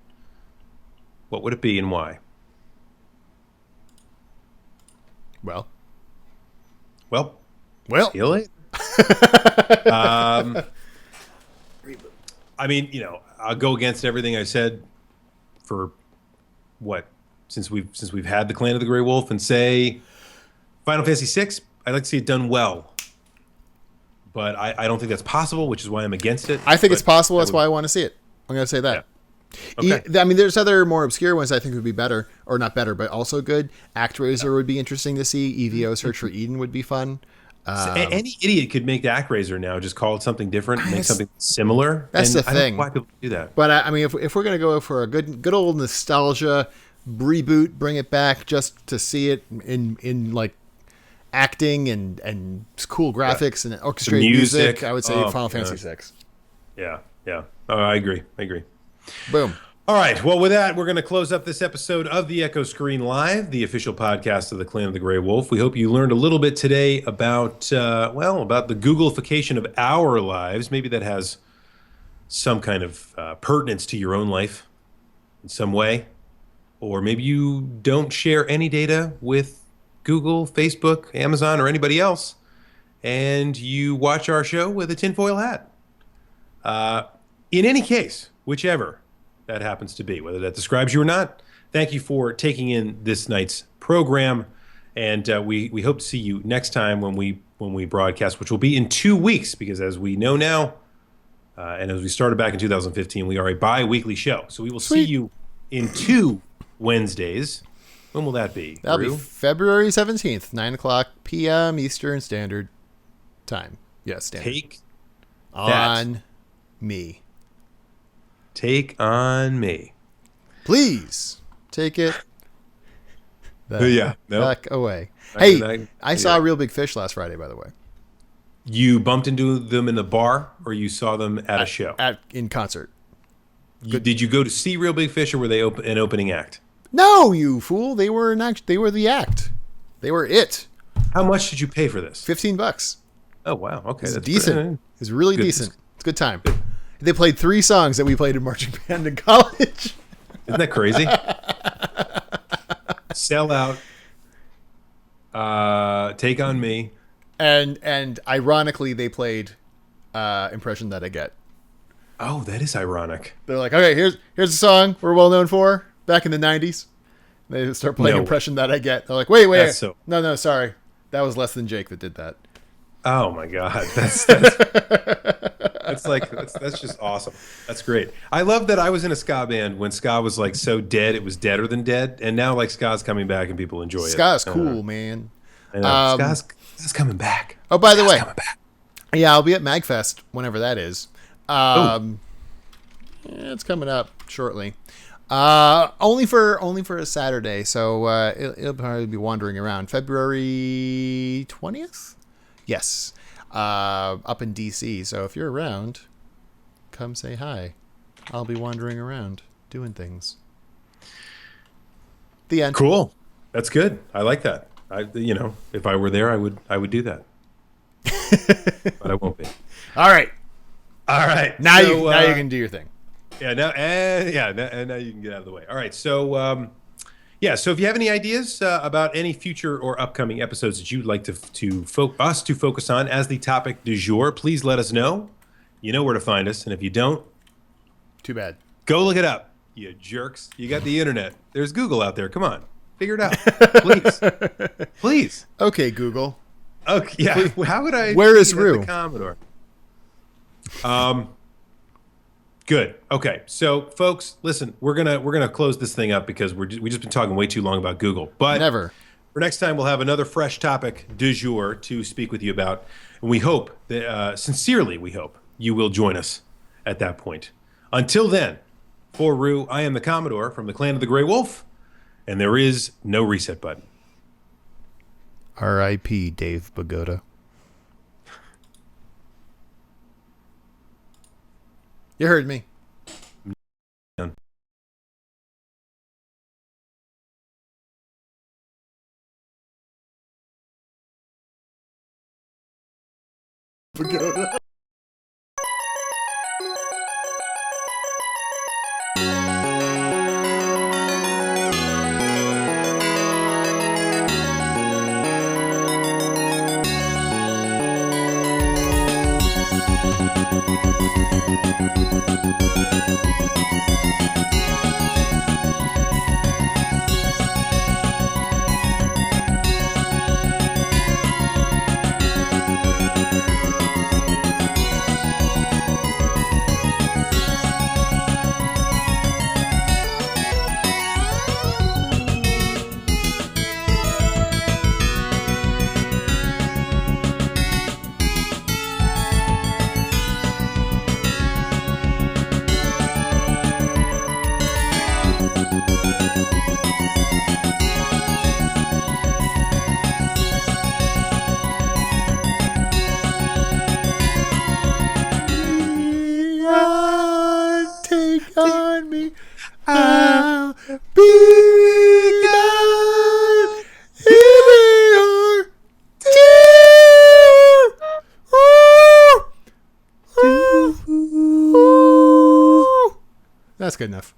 what would it be and why? Well. See you later. I mean, I'll go against everything I said for what since we've had the Clan of the Grey Wolf and say Final Fantasy VI. I'd like to see it done well, but I don't think that's possible, which is why I'm against it. I think it's But possible. that That's would- why I want to see it. I'm going to say that. Okay. I mean, there's other more obscure ones I think would be better, or not better, but also good. ActRaiser would be interesting to see. EVO Search for Eden would be fun. Any idiot could make the ActRaiser now, just call it something different, make That's- something similar. that's and the I don't thing. know why people do that. But I mean, if we're gonna go for a good old nostalgia reboot, bring it back just to see it in like acting and cool graphics and orchestrated music, I would say Final Fantasy VI. Yeah. I agree. Boom. All right. Well, with that, we're going to close up this episode of the Echo Screen Live, the official podcast of the Clan of the Grey Wolf. We hope you learned a little bit today about, about the Googleification of our lives. Maybe that has some kind of pertinence to your own life in some way. Or maybe you don't share any data with Google, Facebook, Amazon, or anybody else, and you watch our show with a tinfoil hat. In any case, whichever that happens to be, whether that describes you or not, thank you for taking in this night's program, and we hope to see you next time when we broadcast, which will be in 2 weeks, because as we know now, and as we started back in 2015, we are a bi-weekly show. So we will see you in 2 Wednesdays. When will that be? That'll Rue? be February 17th, 9:00 p.m. Eastern Standard Time. Yes, standard. Take on me. Take on me. Please take it back away. Hey, I saw a real big fish last Friday, by the way. You bumped into them in the bar, or you saw them at a show? In concert. Did you go to see Real Big Fish, or were they an opening act? No, you fool! They were They were the act. They were it. How much did you pay for this? $15. Oh wow, okay, It's that's decent. It's really good. decent. It's a good time. They played 3 songs that we played in marching band in college. Isn't that crazy? Sell out. Take on me. And ironically, they played "Impression That I Get." Oh, that is ironic. They're like, okay, here's a song we're well known for back in the 90s. They start playing No. "Impression That I Get." They're like, wait, That's so- no, sorry, that was Less Than Jake that did that. Oh my God, that's just awesome. That's great. I love that I was in a ska band when ska was like so dead, it was deader than dead, and now like ska's coming back and people enjoy it. Ska's cool, man. I know. Ska's coming back. Oh, by the way, Coming back. yeah, I'll be at MagFest whenever that is. It's coming up shortly. Only for a Saturday, so it'll probably be wandering around February 20th. Yes, up in DC. So if you're around, come say hi. I'll be wandering around doing things. The end. Cool. That's good. I like that. If I were there, I would do that. But I won't be. All right. Now So, you can do your thing. and now you can get out of the way. All right. So so if you have any ideas about any future or upcoming episodes that you'd like us to focus on as the topic du jour, please let us know. You know where to find us, and if you don't, Too bad. go look it up. You jerks. You got the internet. There's Google out there. Come on. Figure it out. Please. Please. Okay, Google. Okay. Yeah. How would I? Where is see that Rue? The Commodore. Good. Okay. So, folks, listen. We're gonna close this thing up because we just been talking way too long about Google. But Never. for next time, we'll have another fresh topic du jour to speak with you about, and we hope that sincerely we hope you will join us at that point. Until then, for Rue, I am the Commodore from the Clan of the Grey Wolf, and there is no reset button. R.I.P. Dave Bagoda. You heard me. Bagoda. I'll be gone. Here we are. That's good enough.